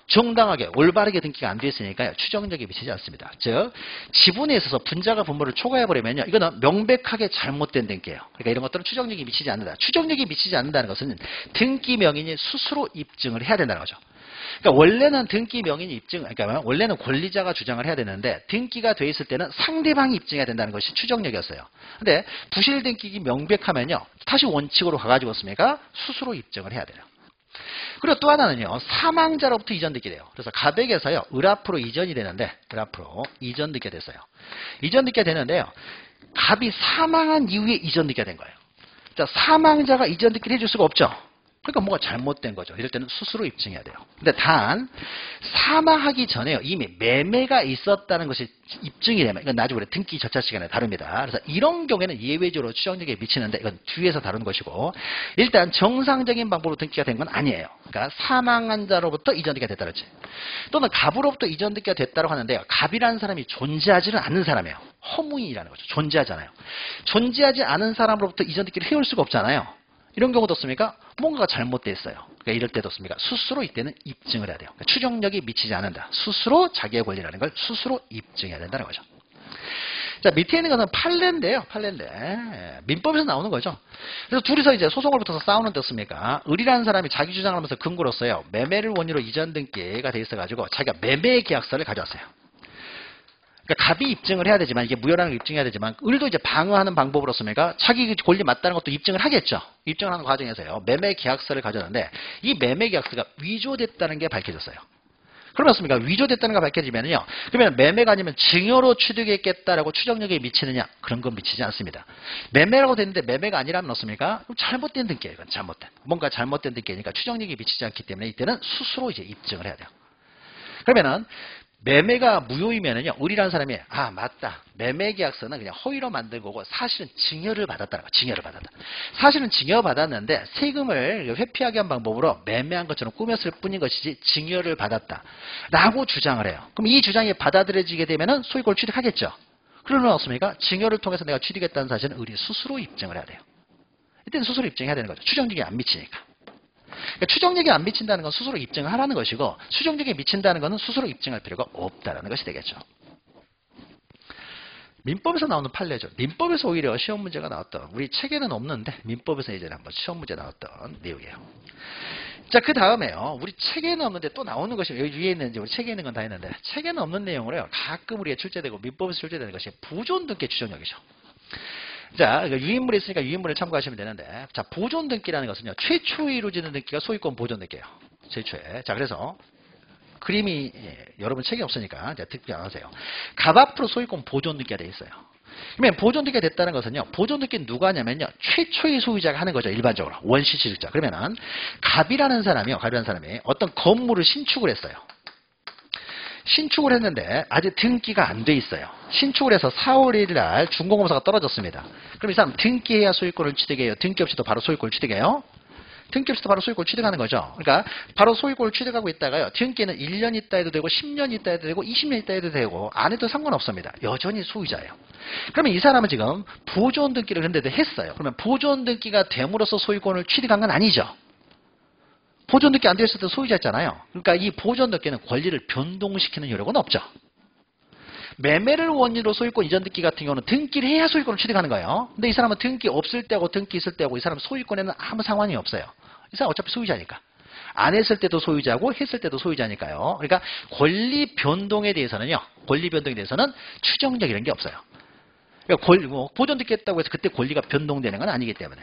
정당하게 올바르게 등기가 안 됐으니까요. 추정력이 미치지 않습니다. 즉 지분에 있어서 분자가 분모를 초과해버리면요. 이거는 명백하게 잘못된 등기예요. 그러니까 이런 것들은 추정력이 미치지 않는다. 추정력이 미치지 않는다는 것은 등기 명인이 스스로 입증을 해야 된다는 거죠. 그러니까 원래는 등기 명인이 그러니까 원래는 권리자가 주장을 해야 되는데 등기가 돼 있을 때는 상대방이 입증해야 된다는 것이 추정력이었어요. 근데 부실 등기가 명백하면요. 다시 원칙으로 가가지고 있습니까? 스스로 입증을 해야 돼요. 그리고 또 하나는요. 사망자로부터 이전 등기 돼요. 그래서 갑에게서요. 을 앞으로 이전이 되는데 을 앞으로 이전 등기가 됐어요. 이전 등기가 되는데요. 갑이 사망한 이후에 이전 등기가 된 거예요. 자, 사망자가 이전 등기를 해줄 수가 없죠. 그러니까 뭐가 잘못된 거죠. 이럴 때는 스스로 입증해야 돼요. 근데 단 사망하기 전에요. 이미 매매가 있었다는 것이 입증이 되면 이건 나중에 우리 등기 절차 시간에 다룹니다. 그래서 이런 경우에는 예외적으로 추정력에 미치는데 이건 뒤에서 다루는 것이고 일단 정상적인 방법으로 등기가 된 건 아니에요. 그러니까 사망한 자로부터 이전 등기가 됐다 그랬지. 또는 갑으로부터 이전 등기가 됐다고 하는데요. 갑이라는 사람이 존재하지는 않는 사람이에요. 허무인이라는 거죠. 존재하잖아요. 존재하지 않은 사람으로부터 이전 등기를 해올 수가 없잖아요. 이런 경우도 없습니까? 뭔가가 잘못되어 있어요. 그러니까 이럴 때도 없습니까? 스스로 이때는 입증을 해야 돼요. 그러니까 추정력이 미치지 않는다. 스스로 자기의 권리라는 걸 스스로 입증해야 된다는 거죠. 자, 밑에 있는 것은 판례인데요. 판례인데 민법에서 나오는 거죠. 그래서 둘이서 이제 소송을 붙어서 싸우는데 없습니까? 을이라는 사람이 자기 주장을 하면서 근거로써요. 매매를 원인으로 이전 등기가 돼 있어가지고 자기가 매매 계약서를 가져왔어요. 그러니까 갑이 입증을 해야 되지만 이게 무효라는 걸 입증해야 되지만 을도 이제 방어하는 방법으로서니까 자기 권리 맞다는 것도 입증을 하겠죠. 입증을 하는 과정에서요. 매매 계약서를 가져왔는데 이 매매 계약서가 위조됐다는 게 밝혀졌어요. 그러면 어떻습니까? 위조됐다는 게 밝혀지면요. 그러면 매매가 아니면 증여로 취득했겠다라고 추정력에 미치느냐? 그런 건 미치지 않습니다. 매매라고 됐는데 매매가 아니라면 어떻습니까? 그럼 잘못된 등기예요. 이건 잘못된. 뭔가 잘못된 등기니까 추정력이 미치지 않기 때문에 이때는 스스로 이제 입증을 해야 돼요. 그러면은 매매가 무효이면은요, 을이라는 사람이, 아, 맞다. 매매 계약서는 그냥 허위로 만든 거고, 사실은 증여를 받았다는 거, 증여를 받았다. 사실은 증여받았는데, 세금을 회피하게 한 방법으로 매매한 것처럼 꾸몄을 뿐인 것이지, 증여를 받았다. 라고 주장을 해요. 그럼 이 주장이 받아들여지게 되면은 소유권을 취득하겠죠. 그러면 어떻습니까? 증여를 통해서 내가 취득했다는 사실은 을이 스스로 입증을 해야 돼요. 이때는 스스로 입증해야 되는 거죠. 추정력이 안 미치니까. 그러니까 추정력이 안 미친다는 건 스스로 입증을 하라는 것이고 추정력이 미친다는 것은 스스로 입증할 필요가 없다는 것이 되겠죠. 민법에서 나오는 판례죠. 민법에서 오히려 시험 문제가 나왔던 우리 책에는 없는데 민법에서 예전에 한번 시험 문제 나왔던 내용이에요. 자, 그 다음에요. 우리 책에는 없는데 또 나오는 것이 여기 위에 있는 우리 책에 있는 건 다 했는데 책에는 없는 내용으로요. 가끔 우리가 출제되고 민법에서 출제되는 것이 보존 등기 추정력이죠. 자, 유인물이 있으니까 유인물을 참고하시면 되는데, 자, 보존 등기라는 것은요, 최초에 이루어지는 등기가 소유권 보존 등기예요. 최초에. 자, 그래서 그림이 여러분 책이 없으니까 이제 듣기 안 하세요. 갑 앞으로 소유권 보존 등기가 돼 있어요. 그러면 보존 등기가 됐다는 것은요, 보존 등기는 누가 하냐면요, 최초의 소유자가 하는 거죠. 일반적으로 원시 취득자. 그러면은 갑이라는 사람이 어떤 건물을 신축을 했어요. 신축을 했는데 아직 등기가 안 돼 있어요. 신축을 해서 4월 1일 날 준공검사가 떨어졌습니다. 그럼 이 사람 등기해야 소유권을 취득해요? 등기 없이도 바로 소유권을 취득해요? 등기 없이도 바로 소유권을 취득하는 거죠. 그러니까 바로 소유권을 취득하고 있다가요. 등기는 1년 있다 해도 되고 10년 있다 해도 되고 20년 있다 해도 되고 안 해도 상관없습니다. 여전히 소유자예요. 그러면 이 사람은 지금 보존 등기를 근데도 했어요. 그러면 보존 등기가 됨으로써 소유권을 취득한 건 아니죠. 보존 등기 안 되었을 때 소유자였잖아요. 그러니까 이 보존 등기는 권리를 변동시키는 효력은 없죠. 매매를 원인으로 소유권 이전 등기 같은 경우는 등기를 해야 소유권을 취득하는 거예요. 근데 이 사람은 등기 없을 때하고 등기 있을 때하고 이 사람 소유권에는 아무 상관이 없어요. 이 사람 어차피 소유자니까. 안 했을 때도 소유자고 했을 때도 소유자니까요. 그러니까 권리 변동에 대해서는요. 권리 변동에 대해서는 추정력이라는 게 없어요. 그러니까 보존 듣겠다고 해서 그때 권리가 변동되는 건 아니기 때문에.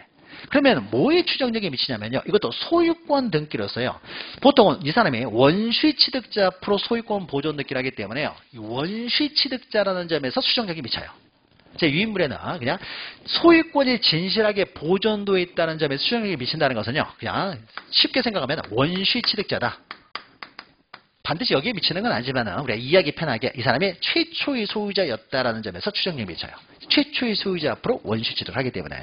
그러면 뭐에 추정력이 미치냐면요. 이것도 소유권 등기로서요. 보통은 이 사람이 원시 취득자 프로 소유권 보존 등기를 하기 때문에요. 이 원시 취득자라는 점에서 추정력이 미쳐요. 제 유인물에는 그냥 소유권이 진실하게 보존되어 있다는 점에서 추정력이 미친다는 것은요. 그냥 쉽게 생각하면 원시 취득자다. 반드시 여기에 미치는 건 아니지만 우리가 이해하기 편하게 이 사람이 최초의 소유자였다라는 점에서 추정력이 미쳐요. 최초의 소유자 앞으로 원시 취득을 하기 때문에.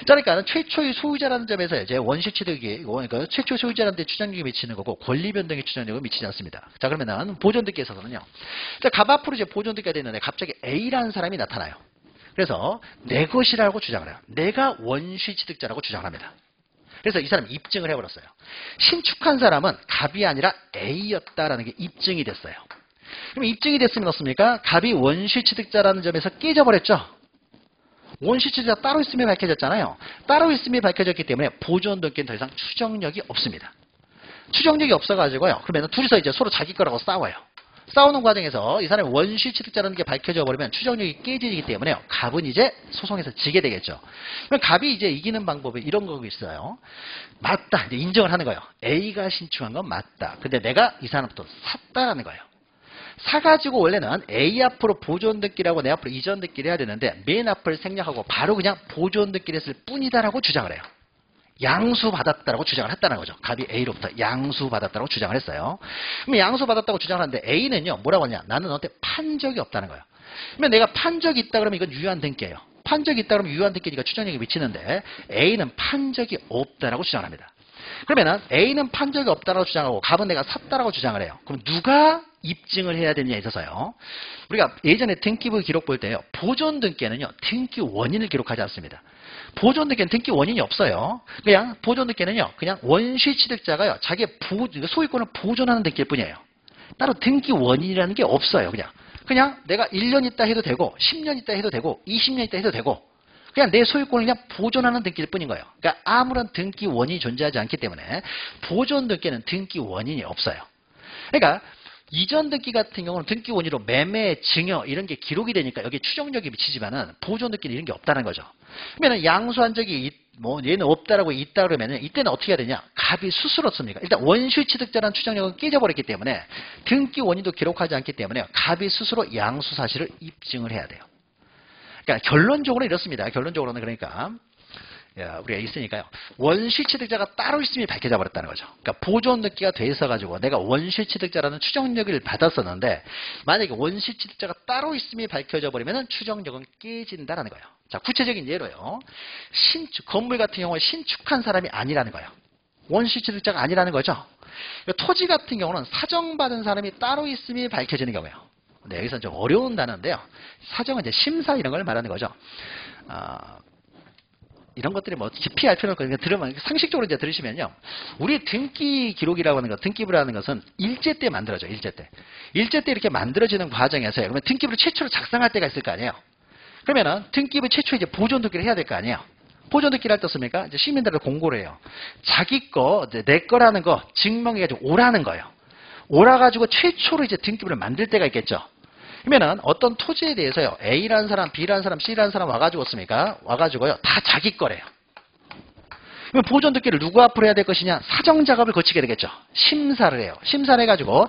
자, 그러니까 최초의 소유자라는 점에서 이제 원시 취득이, 그러니까 최초의 소유자라는 데 추정력이 미치는 거고 권리 변동에 추정력은 미치지 않습니다. 자, 그러면은 보존 듣기에 있어서는요. 자, 갑 앞으로 이제 보존 듣기가 되는데 갑자기 A라는 사람이 나타나요. 그래서 내 것이라고 주장을 해요. 내가 원시 취득자라고 주장을 합니다. 그래서 이 사람이 입증을 해버렸어요. 신축한 사람은 갑이 아니라 A였다라는 게 입증이 됐어요. 그럼 입증이 됐으면 어떻습니까? 갑이 원시 취득자라는 점에서 깨져버렸죠. 원시 취득자 따로 있음이 밝혀졌잖아요. 따로 있음이 밝혀졌기 때문에 보존 등기는 더 이상 추정력이 없습니다. 추정력이 없어가지고요. 그러면 둘이서 이제 서로 자기 거라고 싸워요. 싸우는 과정에서 이 사람이 원시 취득자라는 게 밝혀져 버리면 추정력이 깨지기 때문에 갑은 이제 소송에서 지게 되겠죠. 그럼 갑이 이제 이기는 방법이 이런 거 있어요. 맞다. 이제 인정을 하는 거예요. A가 신축한 건 맞다. 근데 내가 이 사람부터 샀다라는 거예요. 사가지고 원래는 A 앞으로 보존 등기라고 내 앞으로 이전 등기를 해야 되는데 맨 앞을 생략하고 바로 그냥 보존 등기를 했을 뿐이다라고 주장을 해요. 양수받았다라고 주장을 했다는 거죠. 갑이 A로부터 양수받았다라고 주장을 했어요. 그럼 양수받았다고 주장을 하는데 A는요, 뭐라고 하냐? 나는 너한테 판 적이 없다는 거예요. 그러면 내가 판 적이 있다 그러면 이건 유효한 등기예요. 판 적이 있다 그러면 유효한 등기니까 추정력이 미치는데 A는 판 적이 없다라고 주장을 합니다. 그러면은 A는 판 적이 없다라고 주장하고 갑은 내가 샀다라고 주장을 해요. 그럼 누가 입증을 해야 되느냐에 있어서요. 우리가 예전에 등기부 기록 볼 때요. 보존 등기에는요. 등기 원인을 기록하지 않습니다. 보존 등기는 등기 원인이 없어요. 그냥 보존 등기는요. 그냥 원시 취득자가요. 자기의 소유권을 보존하는 등기일 뿐이에요. 따로 등기 원인이라는 게 없어요. 그냥 내가 1년 있다 해도 되고 10년 있다 해도 되고 20년 있다 해도 되고 그냥 내 소유권을 그냥 보존하는 등기일 뿐인 거예요. 그러니까 아무런 등기 원인이 존재하지 않기 때문에 보존 등기는 등기 원인이 없어요. 그러니까 이전 등기 같은 경우는 등기 원인으로 매매, 증여 이런 게 기록이 되니까 여기에 추정력이 미치지만은 보존 등기는 이런 게 없다는 거죠. 그러면 양수한 적이 얘는 없다라고 있다 그러면은 이때는 어떻게 해야 되냐? 갑이 스스로 씁니까? 일단 원시 취득자라는 추정력은 깨져버렸기 때문에 등기 원인도 기록하지 않기 때문에 갑이 스스로 양수 사실을 입증을 해야 돼요. 그러니까 결론적으로 이렇습니다. 결론적으로는 그러니까 우리가 있으니까요. 원시 취득자가 따로 있음이 밝혀져 버렸다는 거죠. 그러니까 보존 등기가 돼 있어가지고 내가 원시 취득자라는 추정력을 받았었는데 만약에 원시 취득자가 따로 있음이 밝혀져 버리면 추정력은 깨진다라는 거예요. 자, 구체적인 예로요. 건물 같은 경우에 신축한 사람이 아니라는 거예요. 원시 취득자가 아니라는 거죠. 토지 같은 경우는 사정받은 사람이 따로 있음이 밝혀지는 경우예요. 근데 여기서는 좀 어려운 단어인데요. 사정은 이제 심사 이런 걸 말하는 거죠. 이런 것들이 뭐 깊이 알 필요는 없고 들으면 상식적으로 이제 들으시면요. 우리 등기 기록이라고 하는 것, 등기부라는 것은 일제 때 만들어져요. 일제 때. 일제 때 이렇게 만들어지는 과정에서요. 그러면 등기부를 최초로 작성할 때가 있을 거 아니에요. 그러면은 등기부 최초에 이제 보존 등기를 해야 될 거 아니에요. 보존 등기를 할 때 어떻습니까? 이제 시민들한테 공고를 해요. 자기 거, 내 거라는 거 증명해가지고 오라는 거예요. 오라가지고 최초로 이제 등기부를 만들 때가 있겠죠. 그러면은 어떤 토지에 대해서요. A라는 사람, B라는 사람, C라는 사람 와가지고 어떻습니까? 와가지고요. 다 자기 거래요. 그럼 보존 등기를 누구 앞으로 해야 될 것이냐? 사정 작업을 거치게 되겠죠. 심사를 해요. 심사를 해가지고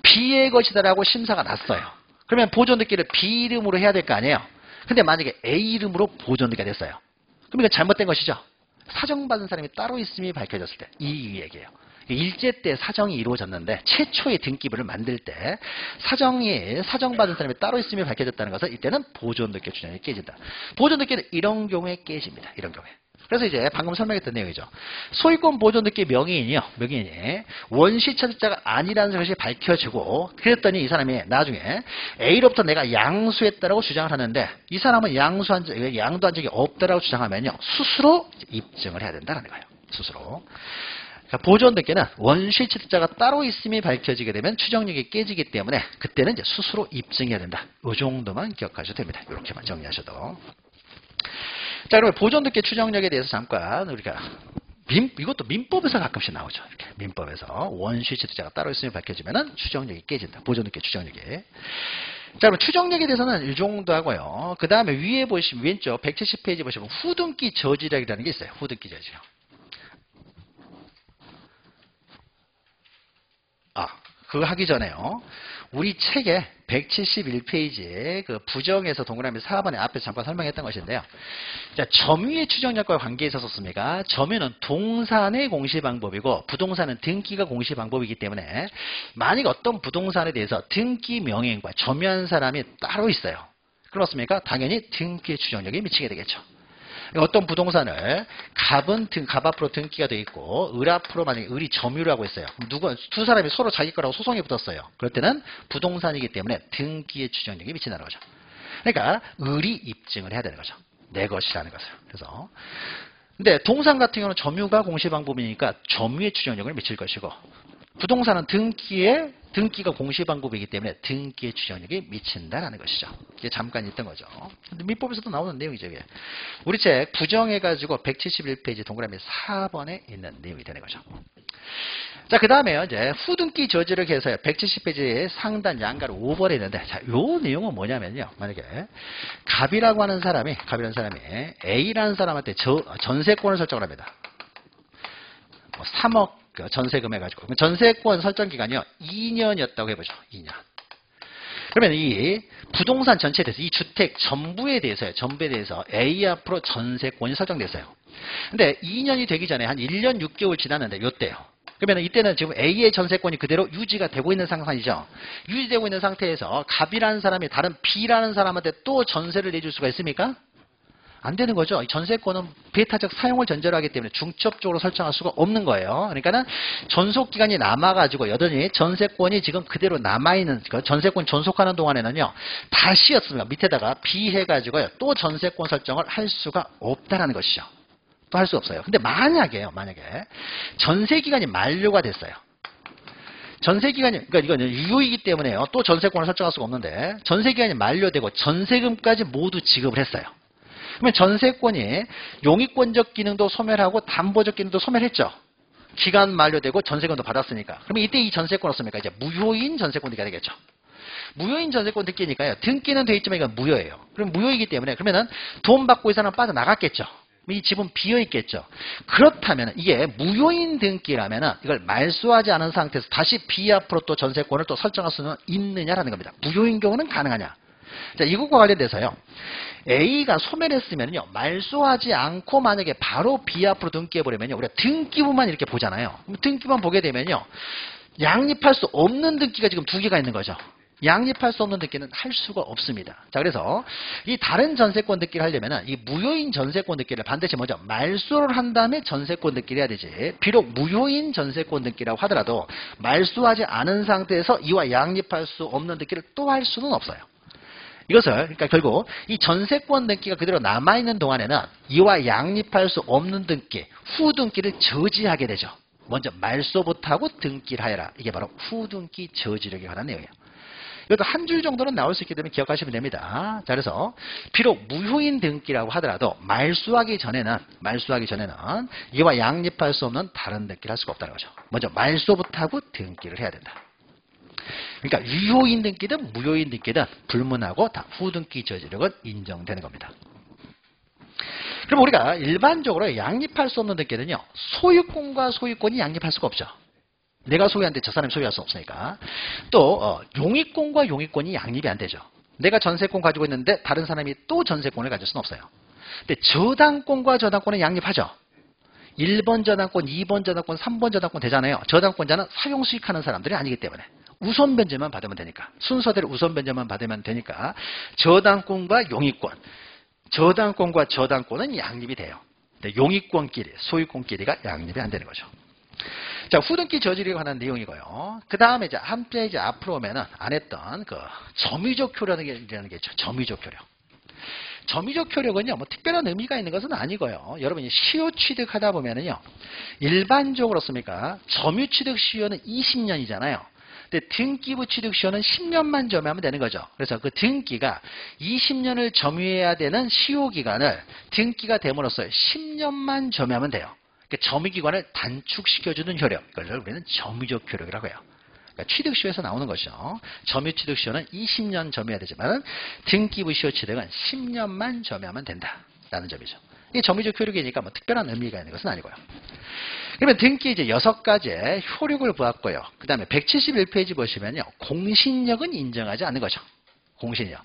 B의 것이다라고 심사가 났어요. 그러면 보존 등기를 B 이름으로 해야 될 거 아니에요. 근데 만약에 A 이름으로 보존 등기가 됐어요. 그럼 이거 잘못된 것이죠. 사정받은 사람이 따로 있음이 밝혀졌을 때 이 얘기예요. 일제 때 사정이 이루어졌는데 최초의 등기부를 만들 때 사정받은 사람이 따로 있음이 밝혀졌다는 것은 이때는 보존 등기 추정이 깨진다. 보존 등기는 이런 경우에 깨집니다. 이런 경우에. 그래서 이제 방금 설명했던 내용이죠. 소유권 보존 등기 명의인이 원시 취득자가 아니라는 것이 밝혀지고 그랬더니 이 사람이 나중에 A로부터 내가 양수했다라고 주장을 하는데 이 사람은 양도한 적이 없다라고 주장하면요. 스스로 입증을 해야 된다는 거예요. 스스로. 보존 등기는 원시 취득자가 따로 있음이 밝혀지게 되면 추정력이 깨지기 때문에 그때는 이제 스스로 입증해야 된다. 이 정도만 기억하셔도 됩니다. 이렇게만 정리하셔도. 자, 그러면 보존 등기 추정력에 대해서 잠깐 우리가 이것도 민법에서 가끔씩 나오죠. 이렇게 민법에서 원시 지도자가 따로 있으면 밝혀지면은 추정력이 깨진다. 보존느끼 추정력이. 자, 그럼 추정력에 대해서는 이 정도 하고요. 그 다음에 위에 보시면 왼쪽 170페이지 보시면 후등기 저지력이라는 게 있어요. 후등기 저지력. 그거 하기 전에요. 우리 책에 171페이지에 그 부정에서 동그라미 4번에 앞에서 잠깐 설명했던 것인데요. 자, 점유의 추정력과 관계에 있어서 씁니까? 점유는 동산의 공시 방법이고 부동산은 등기가 공시 방법이기 때문에 만약 어떤 부동산에 대해서 등기 명의인과 점유한 사람이 따로 있어요. 그렇습니까? 당연히 등기의 추정력이 미치게 되겠죠. 어떤 부동산을 갑 앞으로 등기가 돼 있고 을 앞으로 만약에 을이 점유를 하고 있어요. 그럼 두 사람이 서로 자기 거라고 소송이 붙었어요. 그럴 때는 부동산이기 때문에 등기의 추정력이 미친다는 거죠. 그러니까 을이 입증을 해야 되는 거죠. 내 것이라는 것을. 그래서 근데 동산 같은 경우는 점유가 공시 방법이니까 점유의 추정력을 미칠 것이고 부동산은 등기가 공시 방법이기 때문에 등기의 추정력이 미친다라는 것이죠. 이게 잠깐 있던 거죠. 근데 민법에서도 나오는 내용이죠. 이게. 우리 책 부정해가지고 171페이지 동그라미 4번에 있는 내용이 되는 거죠. 자, 그 다음에요. 이제 후등기 저지를 해서요. 170페이지에 상단 양가로 5번에 있는데, 자, 요 내용은 뭐냐면요. 만약에 갑이라고 하는 사람이 A라는 사람한테 전세권을 설정을 합니다. 3억 전세금 해가지고. 전세권 설정 기간이요. 2년이었다고 해보죠. 2년. 그러면 이 부동산 전체에 대해서 이 주택 전부에 대해서 A 앞으로 전세권이 설정됐어요. 근데 2년이 되기 전에 한 1년 6개월 지났는데 요때요. 그러면 이때는 지금 A의 전세권이 그대로 유지가 되고 있는 상황이죠. 유지되고 있는 상태에서 갑이라는 사람이 다른 B라는 사람한테 또 전세를 내줄 수가 있습니까? 안 되는 거죠. 전세권은 배타적 사용을 전제로 하기 때문에 중첩적으로 설정할 수가 없는 거예요. 그러니까는 존속기간이 남아가지고 여전히 전세권이 지금 그대로 남아있는, 전세권 존속하는 동안에는요, 다시였습니다. 밑에다가 비해가지고요, 또 전세권 설정을 할 수가 없다라는 것이죠. 또 할 수 없어요. 근데 만약에 전세기간이 만료가 됐어요. 전세기간이, 그러니까 이건 유효이기 때문에요. 또 전세권을 설정할 수가 없는데, 전세기간이 만료되고 전세금까지 모두 지급을 했어요. 그러면 전세권이 용익권적 기능도 소멸하고 담보적 기능도 소멸했죠. 기간 만료되고 전세금도 받았으니까. 그러면 이때 이 전세권 어떻습니까? 이제 무효인 전세권 등기가 되겠죠. 무효인 전세권 등기니까요. 등기는 돼 있지만 이건 무효예요. 그럼 무효이기 때문에 그러면은 돈 받고 이 사람 빠져나갔겠죠. 이 집은 비어있겠죠. 그렇다면 이게 무효인 등기라면 이걸 말소하지 않은 상태에서 다시 B 앞으로 또 전세권을 또 설정할 수는 있느냐라는 겁니다. 무효인 경우는 가능하냐. 자, 이것과 관련돼서요. A가 소멸했으면요. 말소하지 않고 만약에 바로 B 앞으로 등기해버리면요. 우리가 등기부만 이렇게 보잖아요. 등기부만 보게 되면요. 양립할 수 없는 등기가 지금 두 개가 있는 거죠. 양립할 수 없는 등기는 할 수가 없습니다. 자, 그래서 이 다른 전세권 등기를 하려면 이 무효인 전세권 등기를 반드시 먼저 말소를 한 다음에 전세권 등기를 해야 되지. 비록 무효인 전세권 등기라고 하더라도 말소하지 않은 상태에서 이와 양립할 수 없는 등기를 또 할 수는 없어요. 이것을 그러니까 결국 이 전세권 등기가 그대로 남아있는 동안에는 이와 양립할 수 없는 등기, 후등기를 저지하게 되죠. 먼저 말소부터 하고 등기를 하여라. 이게 바로 후등기 저지력에 관한 내용이에요. 이것도 한 줄 정도는 나올 수 있기 때문에 기억하시면 됩니다. 자, 그래서 비록 무효인 등기라고 하더라도 말소하기 전에는 이와 양립할 수 없는 다른 등기를 할 수가 없다는 거죠. 먼저 말소부터 하고 등기를 해야 된다. 그러니까 유효인 등기든 무효인 등기든 불문하고 다 후등기 저지력은 인정되는 겁니다. 그럼 우리가 일반적으로 양립할 수 없는 등기는요. 소유권과 소유권이 양립할 수가 없죠. 내가 소유한데 저 사람이 소유할 수 없으니까. 또 용익권과 용익권이 양립이 안 되죠. 내가 전세권 가지고 있는데 다른 사람이 또 전세권을 가질 수는 없어요. 근데 저당권과 저당권은 양립하죠. 1번 저당권, 2번 저당권, 3번 저당권 되잖아요. 저당권자는 사용 수익하는 사람들이 아니기 때문에 우선 변제만 받으면 되니까, 순서대로 우선 변제만 받으면 되니까 저당권과 용익권, 저당권과 저당권은 양립이 돼요. 근데 용익권끼리, 소유권끼리가 양립이 안 되는 거죠. 자, 후등기 저지력에 관한 내용이고요. 그 다음에 이제 한 페이지 앞으로 오면은 안 했던 그 점유적 효력이라는 게 있죠. 점유적 효력. 점유적 효력은요, 뭐 특별한 의미가 있는 것은 아니고요. 여러분이 시효 취득하다 보면은요, 일반적으로 씁니까? 점유 취득 시효는 20년이잖아요. 근데 등기부 취득 시효는 10년만 점유하면 되는 거죠. 그래서 그 등기가 20년을 점유해야 되는 시효 기간을 등기가 됨으로써 10년만 점유하면 돼요. 그러니까 점유기간을 단축시켜주는 효력. 이걸 우리는 점유적 효력이라고 해요. 그러니까 취득시효에서 나오는 것이죠. 점유취득시효는 20년 점유해야 되지만 등기부시효 취득은 10년만 점유하면 된다라는 점이죠. 이게 점유적 효력이니까 뭐 특별한 의미가 있는 것은 아니고요. 그러면 등기 이제 6가지의 효력을 보았고요. 그 다음에 171페이지 보시면요. 공신력은 인정하지 않는 거죠. 공신력.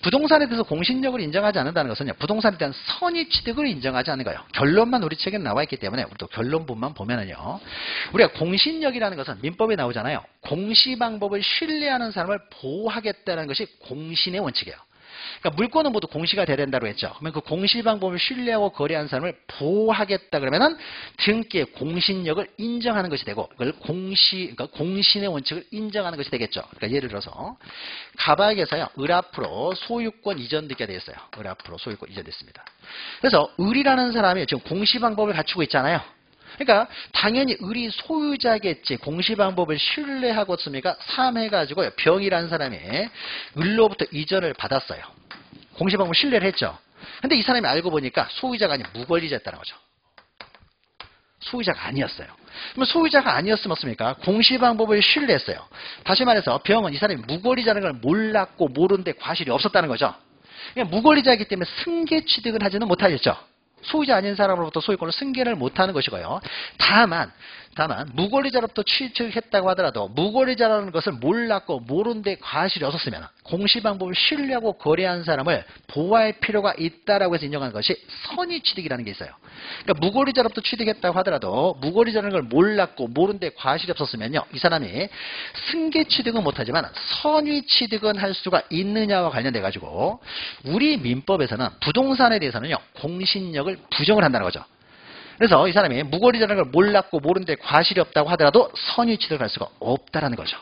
부동산에 대해서 공신력을 인정하지 않는다는 것은요. 부동산에 대한 선의 취득을 인정하지 않는 거예요. 결론만 우리 책에 나와 있기 때문에 우리도 결론부만 보면은요. 우리가 공신력이라는 것은 민법에 나오잖아요. 공시 방법을 신뢰하는 사람을 보호하겠다는 것이 공신의 원칙이에요. 그러니까 물건은 모두 공시가 돼야 된다고 했죠. 그러면 그 공시 방법을 신뢰하고 거래하는 사람을 보호하겠다 그러면은 등기의 공신력을 인정하는 것이 되고 그걸 그러니까 공신의 원칙을 인정하는 것이 되겠죠. 그러니까 예를 들어서 가박에서요. 을 앞으로 소유권 이전 등기가 되어 있어요. 을 앞으로 소유권 이전됐습니다. 그래서 을이라는 사람이 지금 공시 방법을 갖추고 있잖아요. 그러니까 당연히 을이 소유자겠지. 공시방법을 신뢰하고 씁니까? 3해가지고 병이라는 사람이 을로부터 이전을 받았어요. 공시방법을 신뢰를 했죠. 근데 이 사람이 알고 보니까 소유자가 아닌 무권리자였다는 거죠. 소유자가 아니었어요. 그러면 소유자가 아니었으면 어떻습니까? 공시방법을 신뢰했어요. 다시 말해서 병은 이 사람이 무권리자라는 걸 몰랐고 모르는데 과실이 없었다는 거죠. 그러니까 무권리자이기 때문에 승계 취득을 하지는 못하겠죠. 소유자 아닌 사람으로부터 소유권을 승계를 못하는 것이고요. 다만 무권리자로부터 취득했다고 하더라도 무권리자라는 것을 몰랐고 모르는데 과실이 없었으면 공시방법을 신뢰하고 거래한 사람을 보호할 필요가 있다라고 해서 인정하는 것이 선의취득이라는 게 있어요. 그러니까 무권리자로부터 취득했다고 하더라도 무권리자라는 걸 몰랐고 모르는데 과실이 없었으면요. 이 사람이 승계취득은 못하지만 선의취득은 할 수가 있느냐와 관련돼 가지고 우리 민법에서는 부동산에 대해서는요. 공신력을 부정을 한다는 거죠. 그래서 이 사람이 무권리자라는 걸 몰랐고 모르는데 과실이 없다고 하더라도 선의취득을 할 수가 없다는 거죠.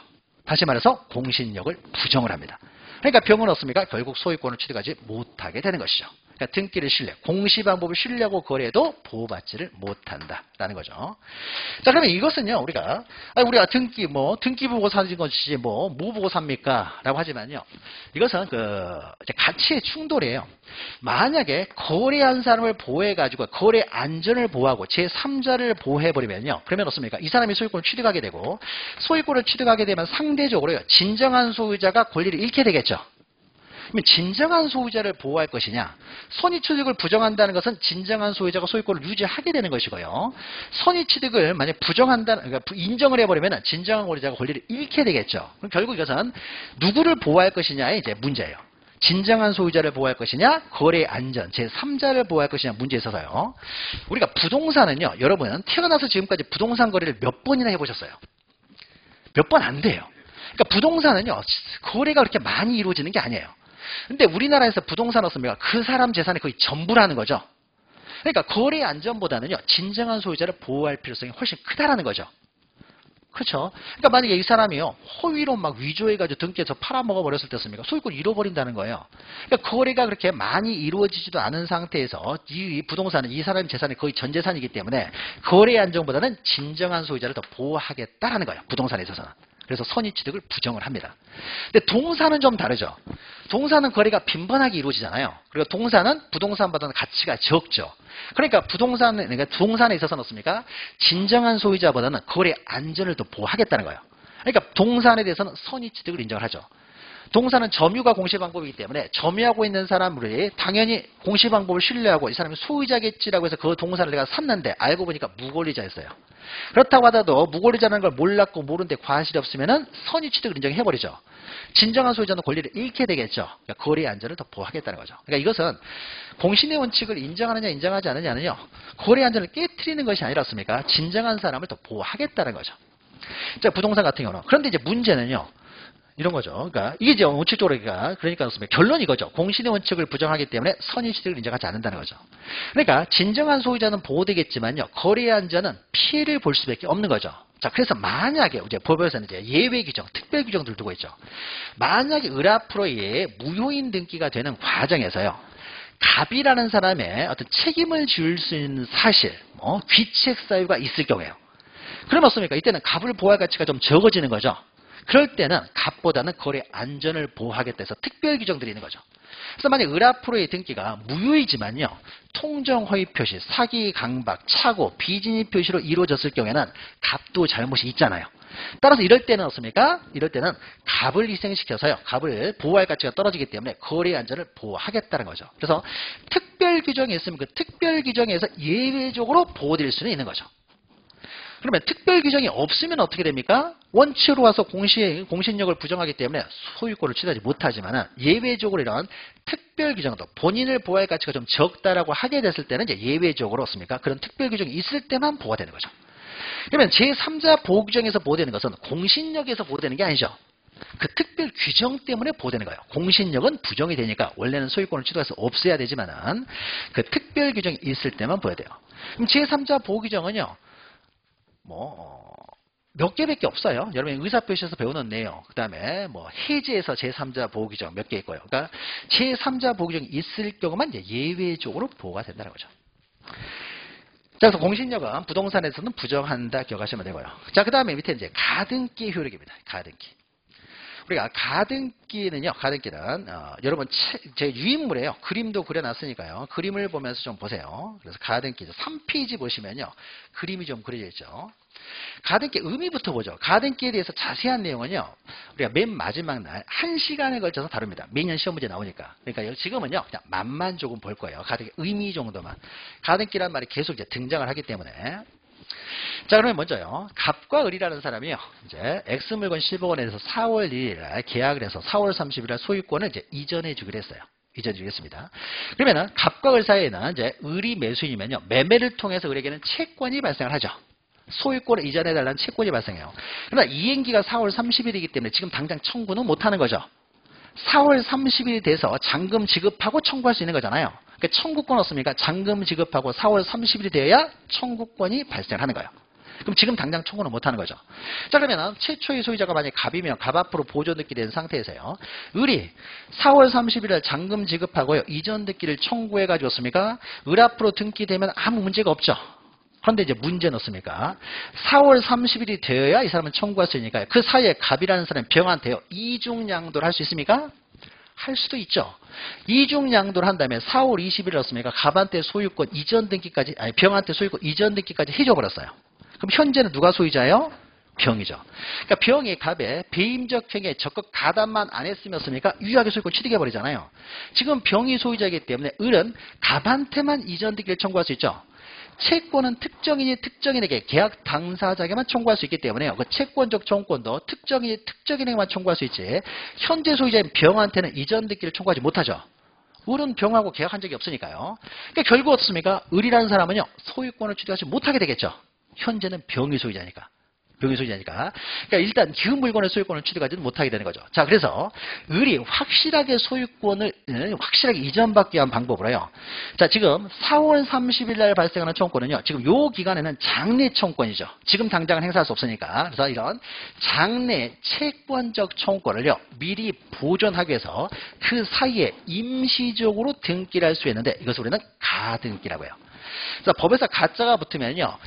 다시 말해서 공신력을 부정을 합니다. 그러니까 병은 어떻습니까? 결국 소유권을 취득하지 못하게 되는 것이죠. 그러니까 등기를 신뢰, 공시방법을 신뢰하고 거래해도 보호받지를 못한다라는 거죠. 자, 그러면 이것은요, 우리가 등기 보고 사는 것이지 뭐 보고 삽니까? 라고 하지만요, 이것은 이제 가치의 충돌이에요. 만약에 거래한 사람을 보호해가지고 거래 안전을 보호하고 제3자를 보호해버리면요, 그러면 어떻습니까? 이 사람이 소유권을 취득하게 되고, 소유권을 취득하게 되면 상대적으로요, 진정한 소유자가 권리를 잃게 되겠죠. 그러면 진정한 소유자를 보호할 것이냐, 선의취득을 부정한다는 것은 진정한 소유자가 소유권을 유지하게 되는 것이고요. 선의취득을 만약 그러니까 인정을 해버리면 진정한 권리자가 권리를 잃게 되겠죠. 그럼 결국 이것은 누구를 보호할 것이냐의 이제 문제예요. 진정한 소유자를 보호할 것이냐, 거래 안전, 제3자를 보호할 것이냐 문제에 있어서요. 우리가 부동산은요, 여러분 태어나서 지금까지 부동산 거래를 몇 번이나 해보셨어요? 몇 번 안 돼요. 그러니까 부동산은요, 거래가 그렇게 많이 이루어지는 게 아니에요. 근데 우리나라에서 부동산 어떻습니까? 그 사람 재산이 거의 전부라는 거죠. 그러니까 거래 안전보다는요, 진정한 소유자를 보호할 필요성이 훨씬 크다라는 거죠. 그렇죠? 그러니까 만약에 이 사람이요, 허위로 막 위조해가지고 등기해서 팔아먹어 버렸을 때 습니까? 소유권 잃어버린다는 거예요. 그러니까 거래가 그렇게 많이 이루어지지도 않은 상태에서 이 부동산은 이 사람의 재산이 거의 전 재산이기 때문에 거래 안전보다는 진정한 소유자를 더 보호하겠다라는 거예요. 부동산에 있어서는. 그래서 선의취득을 부정을 합니다. 근데 동사는 좀 다르죠. 동사는 거래가 빈번하게 이루어지잖아요. 그리고 동사는 부동산보다는 가치가 적죠. 그러니까 부동산에 있어서는 어떻습니까? 진정한 소유자보다는 거래 안전을 더 보호하겠다는 거예요. 그러니까 동산에 대해서는 선의취득을 인정을 하죠. 동사는 점유가 공시방법이기 때문에 점유하고 있는 사람들이 당연히 공시방법을 신뢰하고 이 사람이 소유자겠지라고 해서 그 동사를 내가 샀는데 알고 보니까 무권리자였어요. 그렇다고 하더라도 무권리자라는 걸 몰랐고 모르는데 과실이 없으면은 선의취득을 인정해버리죠. 진정한 소유자는 권리를 잃게 되겠죠. 그러니까 거래 안전을 더 보호하겠다는 거죠. 그러니까 이것은 공신의 원칙을 인정하느냐 인정하지 않느냐는요, 거래 안전을 깨트리는 것이 아니랐습니까? 진정한 사람을 더 보호하겠다는 거죠. 자, 부동산 같은 경우는. 그런데 이제 문제는요, 이런 거죠. 그러니까 이게 이제 원칙적으로 그러니까 결론이 이거죠. 공신의 원칙을 부정하기 때문에 선의취득을 인정하지 않는다는 거죠. 그러니까 진정한 소유자는 보호되겠지만요, 거래 안전은 피해를 볼 수밖에 없는 거죠. 자, 그래서 만약에 이제 법에서는 이제 예외 규정, 특별 규정들을 두고 있죠. 만약에 을 앞으로의 무효인 등기가 되는 과정에서요, 갑이라는 사람의 어떤 책임을 지을 수 있는 사실, 귀책 사유가 있을 경우에요. 그러면 어떻습니까? 이때는 갑을 보호할 가치가 좀 적어지는 거죠. 그럴 때는 갑보다는 거래 안전을 보호하겠다 해서 특별 규정들이 있는 거죠. 그래서 만약 을앞으로의 등기가 무효이지만요, 통정 허위 표시, 사기 강박, 착오, 비진입 표시로 이루어졌을 경우에는 갑도 잘못이 있잖아요. 따라서 이럴 때는 어떻습니까? 이럴 때는 갑을 희생시켜서요, 갑을 보호할 가치가 떨어지기 때문에 거래 안전을 보호하겠다는 거죠. 그래서 특별 규정이 있으면 그 특별 규정에서 예외적으로 보호될 수는 있는 거죠. 그러면 특별 규정이 없으면 어떻게 됩니까? 원칙으로 와서 공신력을 부정하기 때문에 소유권을 취득하지 못하지만 예외적으로 이런 특별 규정도 본인을 보호할 가치가 좀 적다라고 하게 됐을 때는 이제 예외적으로 없습니까? 그런 특별 규정이 있을 때만 보호가 되는 거죠. 그러면 제3자 보호 규정에서 보호되는 것은 공신력에서 보호되는 게 아니죠. 그 특별 규정 때문에 보호되는 거예요. 공신력은 부정이 되니까 원래는 소유권을 취득해서 없애야 되지만은 그 특별 규정이 있을 때만 보여야 돼요. 그럼 제3자 보호 규정은요, 몇 개밖에 없어요. 여러분이 의사표시에서 배우는 내용, 그 다음에 해제에서 제3자 보호 규정 몇 개 있고요. 그러니까 제3자 보호 규정이 있을 경우만 이제 예외적으로 보호가 된다는 거죠. 자, 그래서 공신력은 부동산에서는 부정한다 기억하시면 되고요. 자, 그 다음에 밑에 이제 가등기 효력입니다. 가등기. 우리가 가등기는요, 가등기는 여러분 제 유인물이에요. 그림도 그려놨으니까요. 그림을 보면서 좀 보세요. 그래서 가등기 3페이지 보시면요, 그림이 좀 그려져 있죠. 가등기 의미부터 보죠. 가등기에 대해서 자세한 내용은요, 우리가 맨 마지막 날 1시간에 걸쳐서 다룹니다. 매년 시험 문제 나오니까. 그러니까 지금은요, 그냥 맛만 조금 볼 거예요. 가등기 의미 정도만. 가등기란 말이 계속 이제 등장을 하기 때문에. 자, 그러면 먼저요, 갑과 을이라는 사람이요, 이제 X물건 10억 원에 대해서 4월 1일 날 계약을 해서 4월 30일 날 소유권을 이제 이전해 주기로 했어요. 이전해 주겠습니다. 그러면은 갑과 을 사이에는 이제 을이 매수인이면요, 매매를 통해서 을에게는 채권이 발생을 하죠. 소유권을 이전해 달라는 채권이 발생해요. 그러나 이행기가 4월 30일이기 때문에 지금 당장 청구는 못 하는 거죠. 4월 30일이 돼서 잔금 지급하고 청구할 수 있는 거잖아요. 그러니까 청구권 없습니까? 잔금 지급하고 4월 30일이 되어야 청구권이 발생하는 거예요. 그럼 지금 당장 청구는 못하는 거죠. 자, 그러면 최초의 소유자가 만약 갑이면 갑 앞으로 보존 등기 된 상태에서요, 을이 4월 30일 날 잔금 지급하고요, 이전 등기를 청구해 가지고습니까? 을 앞으로 등기되면 아무 문제가 없죠. 그런데 이제 문제는 없습니까? 4월 30일이 되어야 이 사람은 청구할 수 있으니까요. 그 사이에 갑이라는 사람이 병한테요, 이중양도를 할 수 있습니까? 할 수도 있죠. 이중양도를 한다면 4월 20일 였습니까? 갑한테 소유권 이전 등기까지, 아니 병한테 소유권 이전 등기까지 해줘버렸어요. 그럼 현재는 누가 소유자예요? 병이죠. 그러니까 병이 갑의 배임적 행위에 적극 가담만 안 했으면습니까? 유효하게 소유권 취득해버리잖아요. 지금 병이 소유자이기 때문에 을은 갑한테만 이전 등기를 청구할 수 있죠. 채권은 특정인이 특정인에게 계약 당사자에게만 청구할 수 있기 때문에요, 그 채권적 청구권도 특정인이 특정인에게만 청구할 수 있지, 현재 소유자인 병한테는 이전 등기를 청구하지 못하죠. 을은 병하고 계약한 적이 없으니까요. 그러니까 결국 어떻습니까? 을이라는 사람은요, 소유권을 취득하지 못하게 되겠죠. 현재는 병이 소유자니까. 병이 소유자니까. 그러니까 일단 그 물건의 소유권을 취득하지는 못하게 되는 거죠. 자, 그래서 을이 확실하게 소유권을 확실하게 이전받기 위한 방법으로 해요. 자, 지금 4월 30일 날 발생하는 청구권은요, 지금 요 기간에는 장래 청구권이죠. 지금 당장은 행사할 수 없으니까. 그래서 이런 장래 채권적 청구권을요, 미리 보존하기 위해서 그 사이에 임시적으로 등기를 할 수 있는데, 이것을 우리는 가등기라고 해요. 그래서 법에서 가짜가 붙으면요,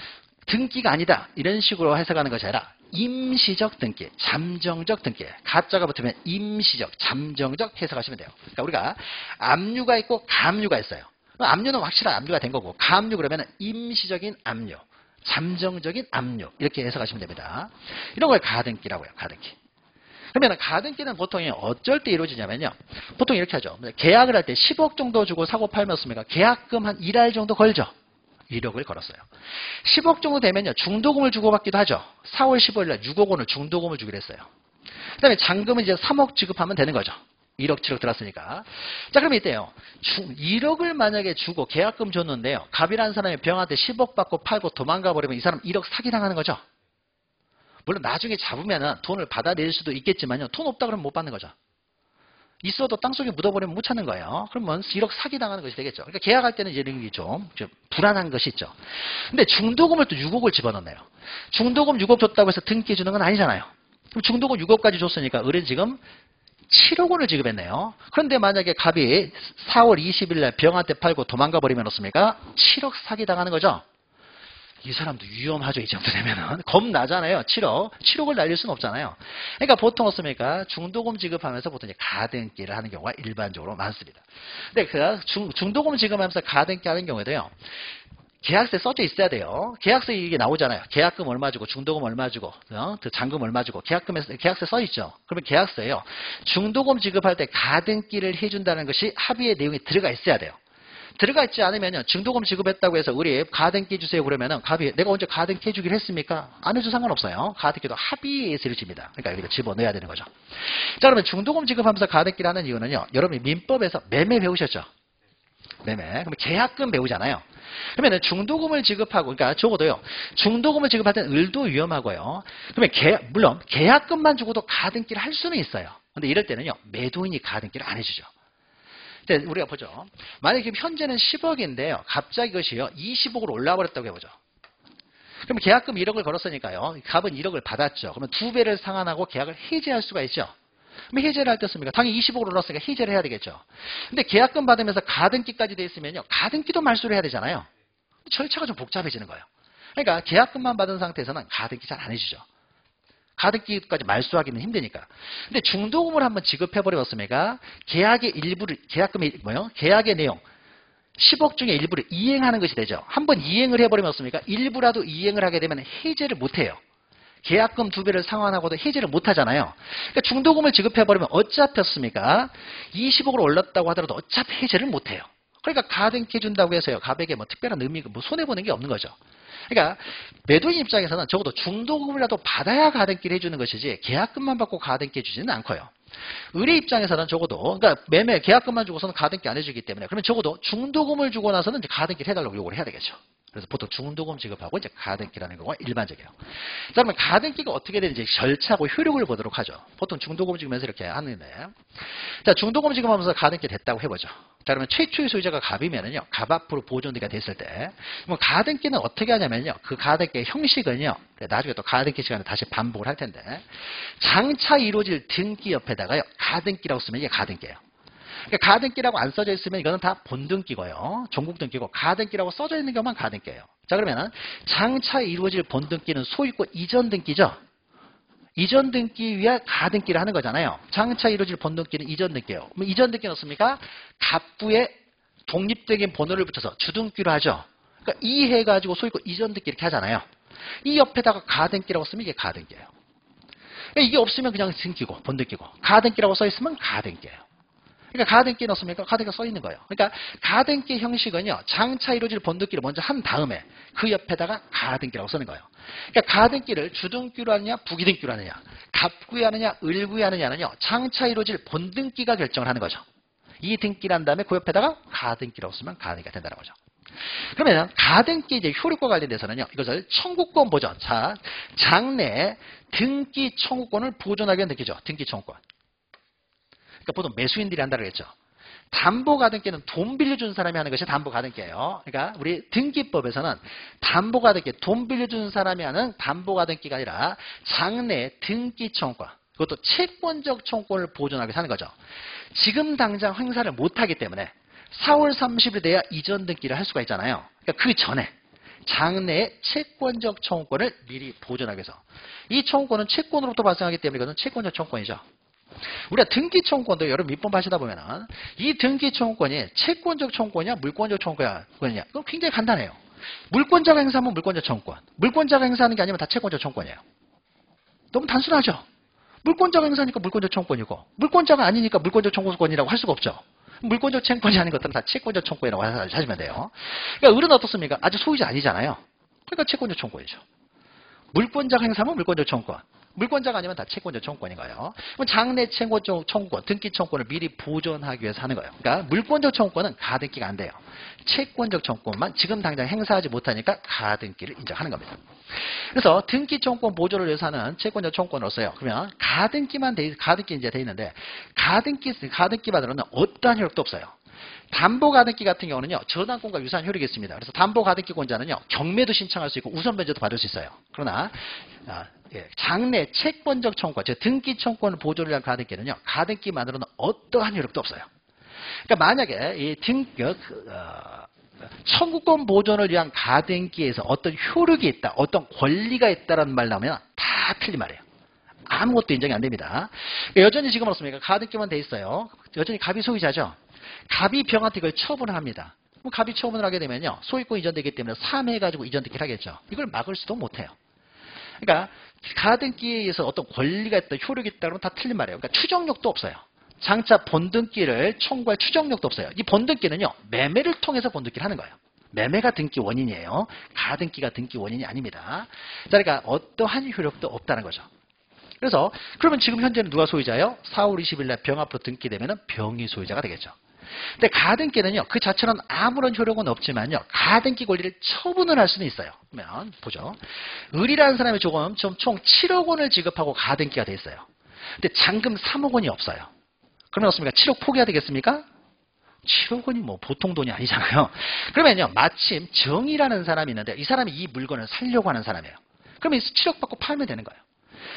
등기가 아니다, 이런 식으로 해석하는 것이 아니라 임시적 등기, 잠정적 등기. 가짜가 붙으면 임시적, 잠정적 해석하시면 돼요. 그러니까 우리가 압류가 있고 가압류가 있어요. 압류는 확실한 압류가 된 거고, 가압류 그러면 임시적인 압류, 잠정적인 압류, 이렇게 해석하시면 됩니다. 이런 걸 가등기라고 해요. 가등기. 그러면 가등기는 보통 어쩔 때 이루어지냐면요, 보통 이렇게 하죠. 계약을 할 때 10억 정도 주고 사고 팔면습니까? 계약금 한 1할 정도 걸죠. 1억을 걸었어요. 10억 정도 되면요, 중도금을 주고받기도 하죠. 4월 15일 날 6억 원을 중도금을 주기로 했어요. 그 다음에 잔금은 이제 3억 지급하면 되는 거죠. 1억 7억 들었으니까. 자, 그럼 이때요, 1억을 만약에 주고 계약금 줬는데요, 갑이라는 사람이 병한테 10억 받고 팔고 도망가 버리면 이 사람 1억 사기당하는 거죠. 물론 나중에 잡으면은 돈을 받아낼 수도 있겠지만요, 돈 없다 그러면 못 받는 거죠. 있어도 땅속에 묻어버리면 못 찾는 거예요. 그러면 1억 사기당하는 것이 되겠죠. 그러니까 계약할 때는 이제 이런 게 좀 불안한 것이 있죠. 근데 중도금을 또 6억을 집어넣네요. 중도금 6억 줬다고 해서 등기해 주는 건 아니잖아요. 그럼 중도금 6억까지 줬으니까 을은 지금 7억 원을 지급했네요. 그런데 만약에 갑이 4월 20일 날 병한테 팔고 도망가 버리면 어떻습니까? 7억 사기당하는 거죠. 이 사람도 위험하죠. 이 정도 되면은. 겁나잖아요. 7억을 날릴 수는 없잖아요. 그러니까 보통 어떻습니까? 중도금 지급하면서 보통 이제 가등기를 하는 경우가 일반적으로 많습니다. 근데 그 중도금 지급하면서 가등기 하는 경우에도요. 계약서에 써져 있어야 돼요. 계약서에 이게 나오잖아요. 계약금 얼마 주고, 중도금 얼마 주고, 잔금 얼마 주고, 계약서에 써 있죠. 그러면 계약서에요. 중도금 지급할 때 가등기를 해준다는 것이 합의의 내용이 들어가 있어야 돼요. 들어가 있지 않으면요. 중도금 지급했다고 해서 우리 가등기 주세요 그러면은 내가 언제 가등기 해주기로 했습니까? 안 해도 상관없어요. 가등기도 합의에서 이루어집니다. 그러니까 여기다 집어넣어야 되는 거죠. 자, 그러면 중도금 지급하면서 가등기를 하는 이유는요. 여러분이 민법에서 매매 배우셨죠? 매매. 그러면 계약금 배우잖아요. 그러면 중도금을 지급하고, 그러니까 적어도요. 중도금을 지급할 때는 을도 위험하고요. 그러면 물론 계약금만 주고도 가등기를 할 수는 있어요. 근데 이럴 때는요. 매도인이 가등기를 안 해주죠. 우리가 보죠. 만약에 지금 현재는 10억인데요. 갑자기 이것이요. 20억으로 올라와 버렸다고 해보죠. 그럼 계약금 1억을 걸었으니까요. 갑은 1억을 받았죠. 그러면 2배를 상환하고 계약을 해지할 수가 있죠. 그럼 해제를 할 때 씁니까? 당연히 20억으로 올랐으니까 해제를 해야 되겠죠. 근데 계약금 받으면서 가등기까지 돼 있으면요. 가등기도 말소를 해야 되잖아요. 절차가 좀 복잡해지는 거예요. 그러니까 계약금만 받은 상태에서는 가등기 잘 안 해주죠. 가등기까지 말소하기는 힘드니까. 근데 중도금을 한번 지급해버렸으니까 계약의 일부를, 계약의 내용. 10억 중에 일부를 이행하는 것이 되죠. 한번 이행을 해버리면 일부라도 이행을 하게 되면 해제를 못해요. 계약금 2배를 상환하고도 해제를 못하잖아요. 그러니까 중도금을 지급해버리면 어차피 20억으로 올랐다고 하더라도 어차피 해제를 못해요. 그러니까 가등기 해준다고 해서요. 갑에게 특별한 의미가 손해보는 게 없는 거죠. 그러니까 매도인 입장에서는 적어도 중도금이라도 받아야 가등기를 해주는 것이지 계약금만 받고 가등기 해주지는 않고요. 의뢰 입장에서는 적어도 그러니까 계약금만 주고서는 가등기 안 해주기 때문에 그러면 적어도 중도금을 주고 나서는 이제 가등기를 해달라고 요구를 해야 되겠죠. 그래서 보통 중도금 지급하고 이제 가등기라는 경우가 일반적이에요. 자, 그러면 가등기가 어떻게 되는지 절차하고 효력을 보도록 하죠. 보통 중도금 지급하면서 이렇게 하는데, 자, 중도금 지급하면서 가등기 됐다고 해보죠. 자, 그러면 최초의 소유자가 갑이면은요, 갑 앞으로 보존대가 됐을 때, 그럼 가등기는 어떻게 하냐면요, 그 가등기의 형식은요, 나중에 또 가등기 시간에 다시 반복을 할 텐데, 장차 이루어질 등기 옆에다가요, 가등기라고 쓰면 이게 가등기예요. 그러니까 가등기라고 안 써져 있으면 이거는 다 본등기고요. 종국등기고 가등기라고 써져 있는 경우만 가등기예요. 자, 그러면은 장차 이루어질 본등기는 소유권 이전 등기죠. 이전 등기 위에 가등기를 하는 거잖아요. 장차 이루어질 본등기는 이전 등기예요. 그럼 이전 등기는 어떻습니까? 갑부에 독립적인 번호를 붙여서 주등기로 하죠. 그러니까 이 해가지고 소유권 이전 등기 이렇게 하잖아요. 이 옆에다가 가등기라고 쓰면 이게 가등기예요. 그러니까 이게 없으면 그냥 등기고 본등기고 가등기라고 써 있으면 가등기예요. 그러니까 가등기 넣습니까? 가등기가 써 있는 거예요. 그러니까 가등기 형식은요. 장차 이루어질 본등기를 먼저 한 다음에 그 옆에다가 가등기라고 쓰는 거예요. 그러니까 가등기를 주등기로 하느냐 부기등기로 하느냐 갑구에 하느냐 을구에 하느냐는요. 장차 이루어질 본등기가 결정을 하는 거죠. 이 등기를 한 다음에 그 옆에다가 가등기라고 쓰면 가등기가 된다는 거죠. 그러면 가등기 이제 효력과 관련돼서는요. 이것을 청구권 보존. 자, 장래 등기 청구권을 보존하기 위한 등기죠. 등기 청구권. 그러니까 보통 매수인들이 한다고 했죠. 담보 가등기는 돈 빌려준 사람이 하는 것이 담보 가등기예요. 그러니까 우리 등기법에서는 담보 가등기, 돈 빌려준 사람이 하는 담보 가등기가 아니라 장래 등기 청구권, 그것도 채권적 청구권을 보존하기 위해서 하는 거죠. 지금 당장 행사를 못하기 때문에 4월 30일 돼야 이전 등기를 할 수가 있잖아요. 그러니까 그 전에 장래의 채권적 청구권을 미리 보존하기 위해서. 이 청구권은 채권으로부터 발생하기 때문에 이것은 채권적 청구권이죠. 우리가 등기 청구권도 여러분 민법 하시다 보면은 이 등기 청구권이 채권적 청구권이냐 물권적 청구권이냐 이건 굉장히 간단해요. 물권자가 행사하면 물권적 청구권, 물권자가 행사하는 게 아니면 다 채권적 청구권이에요. 너무 단순하죠. 물권자가 행사하니까 물권적 청구권이고 물권자가 아니니까 물권적 청구권이라고 할 수가 없죠. 물권적 채권이 아닌 것들은 다 채권적 청구권이라고 하시면 돼요. 그러니까 을은 어떻습니까? 아직 소유자 아니잖아요. 그러니까 채권적 청구권이죠. 물권자가 행사하면 물권적 청구권. 물권자가 아니면 다 채권적 청구권인 거예요. 그럼 장래 채권적 청구권, 등기 청구권을 미리 보존하기 위해서 하는 거예요. 그러니까 물권적 청구권은 가등기가 안 돼요. 채권적 청구권만 지금 당장 행사하지 못하니까 가등기를 인정하는 겁니다. 그래서 등기 청구권 보존을 위해서 하는 채권적 청구권을 써요. 그러면 가등기 이제 돼 있는데 가등기만으로는 어떠한 효력도 없어요. 담보 가등기 같은 경우는요. 저당권과 유사한 효력이 있습니다. 그래서 담보 가등기권자는요. 경매도 신청할 수 있고 우선 변제도 받을 수 있어요. 그러나 장래 채권적 청구권, 즉 등기 청구권을 보존을 위한 가등기는요. 가등기만으로는 어떠한 효력도 없어요. 그러니까 만약에 이 청구권 보존을 위한 가등기에서 어떤 효력이 있다, 어떤 권리가 있다라는 말 나오면 다 틀린 말이에요. 아무것도 인정이 안 됩니다. 여전히 지금 어떻습니까? 가등기만 돼 있어요. 여전히 갑이 소유자죠. 갑이 병한테 그걸 처분을 합니다. 그럼 갑이 처분을 하게 되면요, 소유권 이전되기 때문에 사매해가지고 이전등기를 하겠죠. 이걸 막을 수도 못해요. 그러니까 가등기에 의해서 어떤 권리가 있다, 효력이 있다 그러면 다 틀린 말이에요. 그러니까 추정력도 없어요. 장차 본등기를 청구할 추정력도 없어요. 이 본등기는요, 매매를 통해서 본등기를 하는 거예요. 매매가 등기 원인이에요. 가등기가 등기 원인이 아닙니다. 자, 그러니까 어떠한 효력도 없다는 거죠. 그래서 그러면 지금 현재는 누가 소유자예요? 4월 20일 날 병 앞으로 등기되면 병이 소유자가 되겠죠. 근데 가등기는요, 그 자체로는 아무런 효력은 없지만요, 가등기 권리를 처분을 할 수는 있어요. 그러면 보죠. 을이라는 사람이 총 7억 원을 지급하고 가등기가 돼 있어요. 근데 잔금 3억 원이 없어요. 그러면 어떻습니까? 7억 포기해야 되겠습니까? 7억 원이 뭐 보통 돈이 아니잖아요. 그러면요, 마침 정이라는 사람이 있는데 이 사람이 이 물건을 사려고 하는 사람이에요. 그러면 7억 받고 팔면 되는 거예요.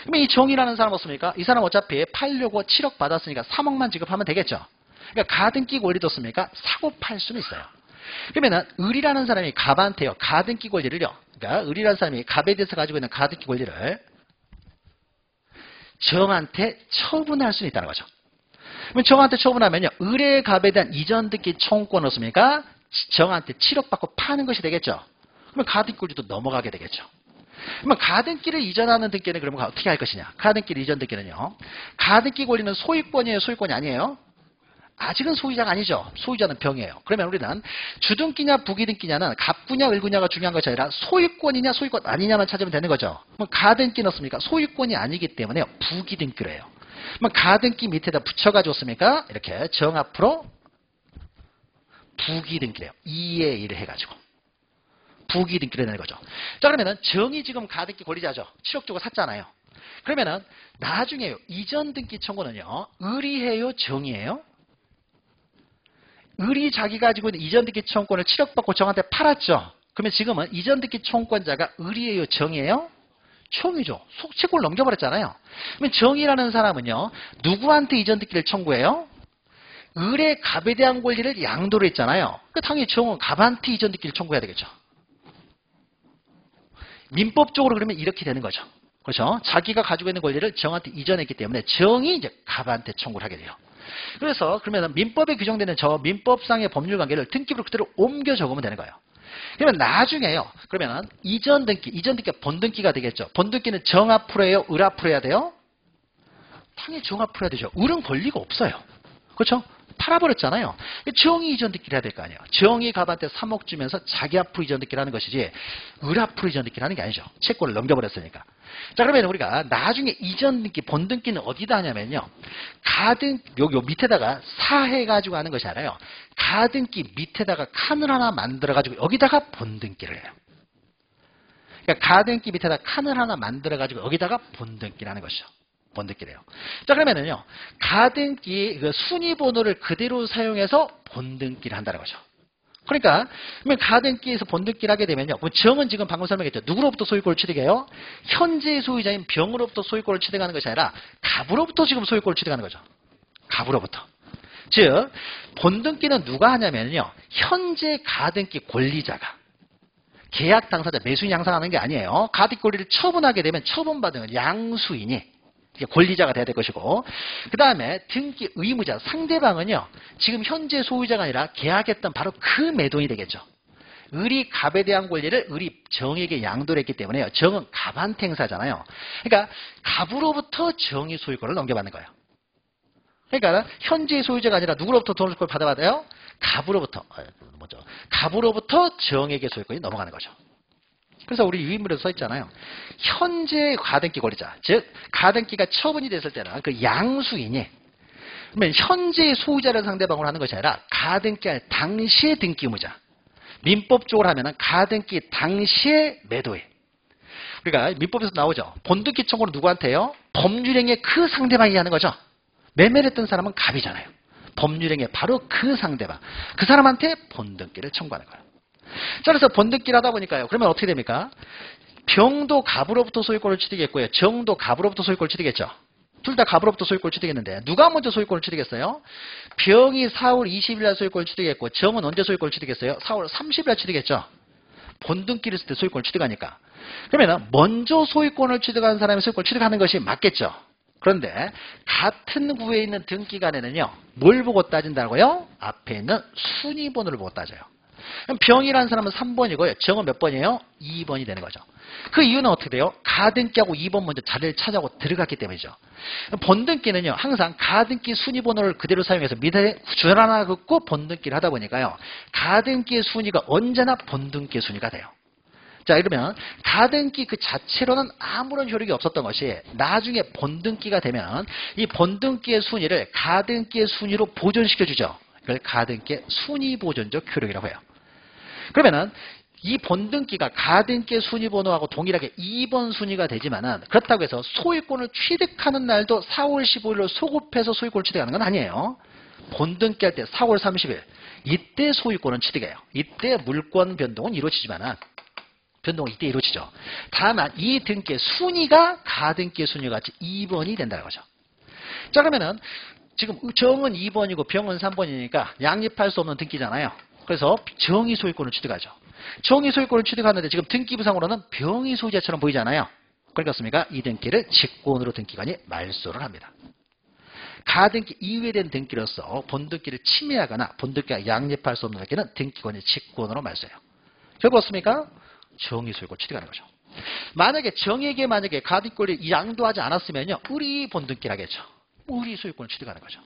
그러면 이 정이라는 사람 어떻습니까? 이 사람 어차피 팔려고 7억 받았으니까 3억만 지급하면 되겠죠. 그러니까 가등기 권리도 없습니까? 사고 팔 수는 있어요. 그러면은 을이라는 사람이 갑한테요, 가등기 권리를요, 그러니까 을이라는 사람이 갑에 대해서 가지고 있는 가등기 권리를 정한테 처분할 수는 있다는 거죠. 그럼 정한테 처분하면요, 을의 갑에 대한 이전 등기 청구권 없습니까? 정한테 7억 받고 파는 것이 되겠죠. 그러면 가등기 권리도 넘어가게 되겠죠. 그러면 가등기를 이전하는 등기는 그러면 어떻게 할 것이냐? 가등기를 이전 등기는요, 가등기 권리는 소유권이에요, 소유권이 아니에요? 아직은 소유자가 아니죠. 소유자는 병이에요. 그러면 우리는 주등기냐 부기등기냐는 갑구냐 을구냐가 중요한 것이 아니라 소유권이냐 소유권 아니냐만 찾으면 되는 거죠. 그럼 가등기는 없습니까? 소유권이 아니기 때문에 부기등기로 해요. 그럼 가등기 밑에다 붙여가지고 습니까? 이렇게 정 앞으로 부기등기를 해요. 2의 1을 해가지고 부기등기를 내는 거죠. 자, 그러면은 정이 지금 가등기 권리자죠. 7억 주고 샀잖아요. 그러면은 나중에요, 이전 등기 청구는요, 을이 해요, 정이에요? 을이 자기 가지고 있는 이전 등기 청구권을 7억 받고 정한테 팔았죠. 그러면 지금은 이전 등기 청구권자가 을이에요, 정이에요? 총이죠. 채권을 넘겨버렸잖아요. 그러면 정이라는 사람은요, 누구한테 이전 등기를 청구해요? 을의 갑에 대한 권리를 양도를 했잖아요. 그러니까 당연히 정은 갑한테 이전 등기를 청구해야 되겠죠. 민법적으로 그러면 이렇게 되는 거죠. 그렇죠? 자기가 가지고 있는 권리를 정한테 이전했기 때문에 정이 이제 갑한테 청구를 하게 돼요. 그래서 그러면 민법에 규정되는 저 민법상의 법률 관계를 등기부로 그대로 옮겨 적으면 되는 거예요. 그러면 나중에요, 그러면 이전 등기가 본등기가 되겠죠. 본등기는 정 앞으로 해요, 을 앞으로 해야 돼요? 당연히 정 앞으로 해야 되죠. 을은 권리가 없어요. 그렇죠? 팔아버렸잖아요. 정이 이전 등기를 해야 될 거 아니에요. 정이 갑한테 3억 주면서 자기 앞으로 이전 등기를 하는 것이지 을 앞으로 이전 등기를 하는 게 아니죠. 채권을 넘겨버렸으니까. 자, 그러면 우리가 나중에 이전 등기, 본등기는 어디다 하냐면요, 요 밑에다가 사해가지고 하는 것이 아니라요, 가등기 밑에다가 칸을 하나 만들어가지고 여기다가 본등기를 해요. 그러니까 가등기 밑에다 칸을 하나 만들어가지고 여기다가 본등기를 하는 것이죠. 본등기래요. 자, 그러면은요, 가등기 순위 번호를 그대로 사용해서 본등기를 한다는 거죠. 그러니까 그러면 가등기에서 본등기를 하게 되면요, 정은 지금 방금 설명했죠. 누구로부터 소유권을 취득해요? 현재 소유자인 병으로부터 소유권을 취득하는 것이 아니라 갑으로부터 지금 소유권을 취득하는 거죠. 갑으로부터. 즉 본등기는 누가 하냐면요, 현재 가등기 권리자가, 계약 당사자, 매수인 양상하는 게 아니에요. 가등기 권리를 처분하게 되면 처분받은 양수인이 권리자가 돼야 될 것이고, 그 다음에 등기 의무자, 상대방은요, 지금 현재 소유자가 아니라 계약했던 바로 그 매도인이 되겠죠. 을이 갑에 대한 권리를 을이 정에게 양도를 했기 때문에요, 정은 갑한테 행사잖아요. 그러니까 갑으로부터 정이 소유권을 넘겨받는 거예요. 그러니까 현재 소유자가 아니라 누구로부터 돈을 받아받아요? 갑으로부터 정에게 소유권이 넘어가는 거죠. 그래서 우리 유인물에도 써 있잖아요. 현재 가등기 권리자, 즉 가등기가 처분이 됐을 때는 그 양수인이, 그러면 현재 소유자를 상대방으로 하는 것이 아니라 가등기할 당시의 등기 의무자, 민법적으로 하면은 가등기 당시의 매도인. 그러니까 민법에서 나오죠. 본등기 청구는 누구한테요? 법률행위의 그 상대방이 하는 거죠. 매매를 했던 사람은 갑이잖아요. 법률행위의 바로 그 상대방, 그 사람한테 본등기를 청구하는 거예요. 자, 그래서 본등기를 하다 보니까요, 그러면 어떻게 됩니까? 병도 갑으로부터 소유권을 취득했고요, 정도 갑으로부터 소유권을 취득했죠. 둘 다 갑으로부터 소유권을 취득했는데 누가 먼저 소유권을 취득했어요? 병이 4월 20일 날 소유권을 취득했고 정은 언제 소유권을 취득했어요? 4월 30일 날 취득했죠. 본등기를 쓸 때 소유권을 취득하니까. 그러면 먼저 소유권을 취득한 사람이 소유권을 취득하는 것이 맞겠죠. 그런데 같은 구에 있는 등기간에는요. 뭘 보고 따진다고요? 앞에 있는 순위번호를 보고 따져요. 그럼 병이라는 사람은 3번이고요. 정은 몇 번이에요? 2번이 되는 거죠. 그 이유는 어떻게 돼요? 가등기하고 2번 먼저 자리를 차지하고 들어갔기 때문이죠. 본등기는요. 항상 가등기 순위번호를 그대로 사용해서 밑에 줄 하나 긋고 본등기를 하다 보니까요. 가등기의 순위가 언제나 본등기의 순위가 돼요. 자, 이러면 가등기 그 자체로는 아무런 효력이 없었던 것이 나중에 본등기가 되면 이 본등기의 순위를 가등기의 순위로 보존시켜주죠. 그걸 가등기의 순위보존적 효력이라고 해요. 그러면은 이 본등기가 가등기의 순위번호하고 동일하게 2번 순위가 되지만은 그렇다고 해서 소유권을 취득하는 날도 4월 15일로 소급해서 소유권을 취득하는 건 아니에요. 본등기 할 때 4월 30일 이때 소유권은 취득해요. 이때 물권 변동은 이루어지지만은 변동은 이때 이루어지죠. 다만 이 등기의 순위가 가등기의 순위와 같이 2번이 된다는 거죠. 자, 그러면은 지금 정은 2번이고 병은 3번이니까 양립할 수 없는 등기잖아요. 그래서 정의 소유권을 취득하죠. 정의 소유권을 취득하는데 지금 등기부상으로는 병의 소유자처럼 보이잖아요. 그렇습니까? 이 등기를 직권으로 등기관이 말소를 합니다. 가등기 이후에 된 등기로서 본등기를 침해하거나 본등기가 양립할 수 없는 등기는 등기관이 직권으로 말소해요. 결국 어떻습니까? 정의 소유권을 취득하는 거죠. 만약에 정에게 가등기권을 양도하지 않았으면요. 우리 본등기를 하겠죠. 우리 소유권을 취득하는 거죠.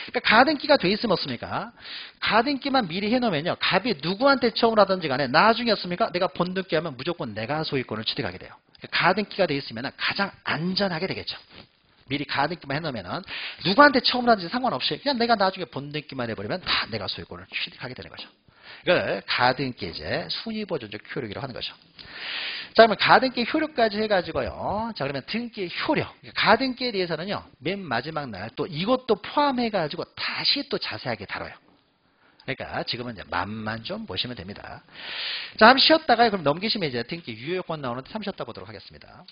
그러니까 가등기가 돼 있으면 어떻습니까? 가등기만 미리 해놓으면요. 갑이 누구한테 청을 하든지 간에 나중에 어떻습니까? 내가 본등기 하면 무조건 내가 소유권을 취득하게 돼요. 그러니까 가등기가 돼 있으면 가장 안전하게 되겠죠. 미리 가등기만 해놓으면 누구한테 청을 하든지 상관없이 그냥 내가 나중에 본등기만 해버리면 다 내가 소유권을 취득하게 되는 거죠. 이걸 가등기 이제 순위보존적 효력이라고 하는 거죠. 자, 그러면 가등기 효력까지 해가지고요. 자, 그러면 등기 효력. 가등기에 대해서는요, 맨 마지막 날 또 이것도 포함해가지고 다시 또 자세하게 다뤄요. 그러니까 지금은 이제 맛만 좀 보시면 됩니다. 자, 한번 쉬었다가 그럼 넘기시면 이제 등기 유효요건 나오는데 잠시 쉬었다 보도록 하겠습니다.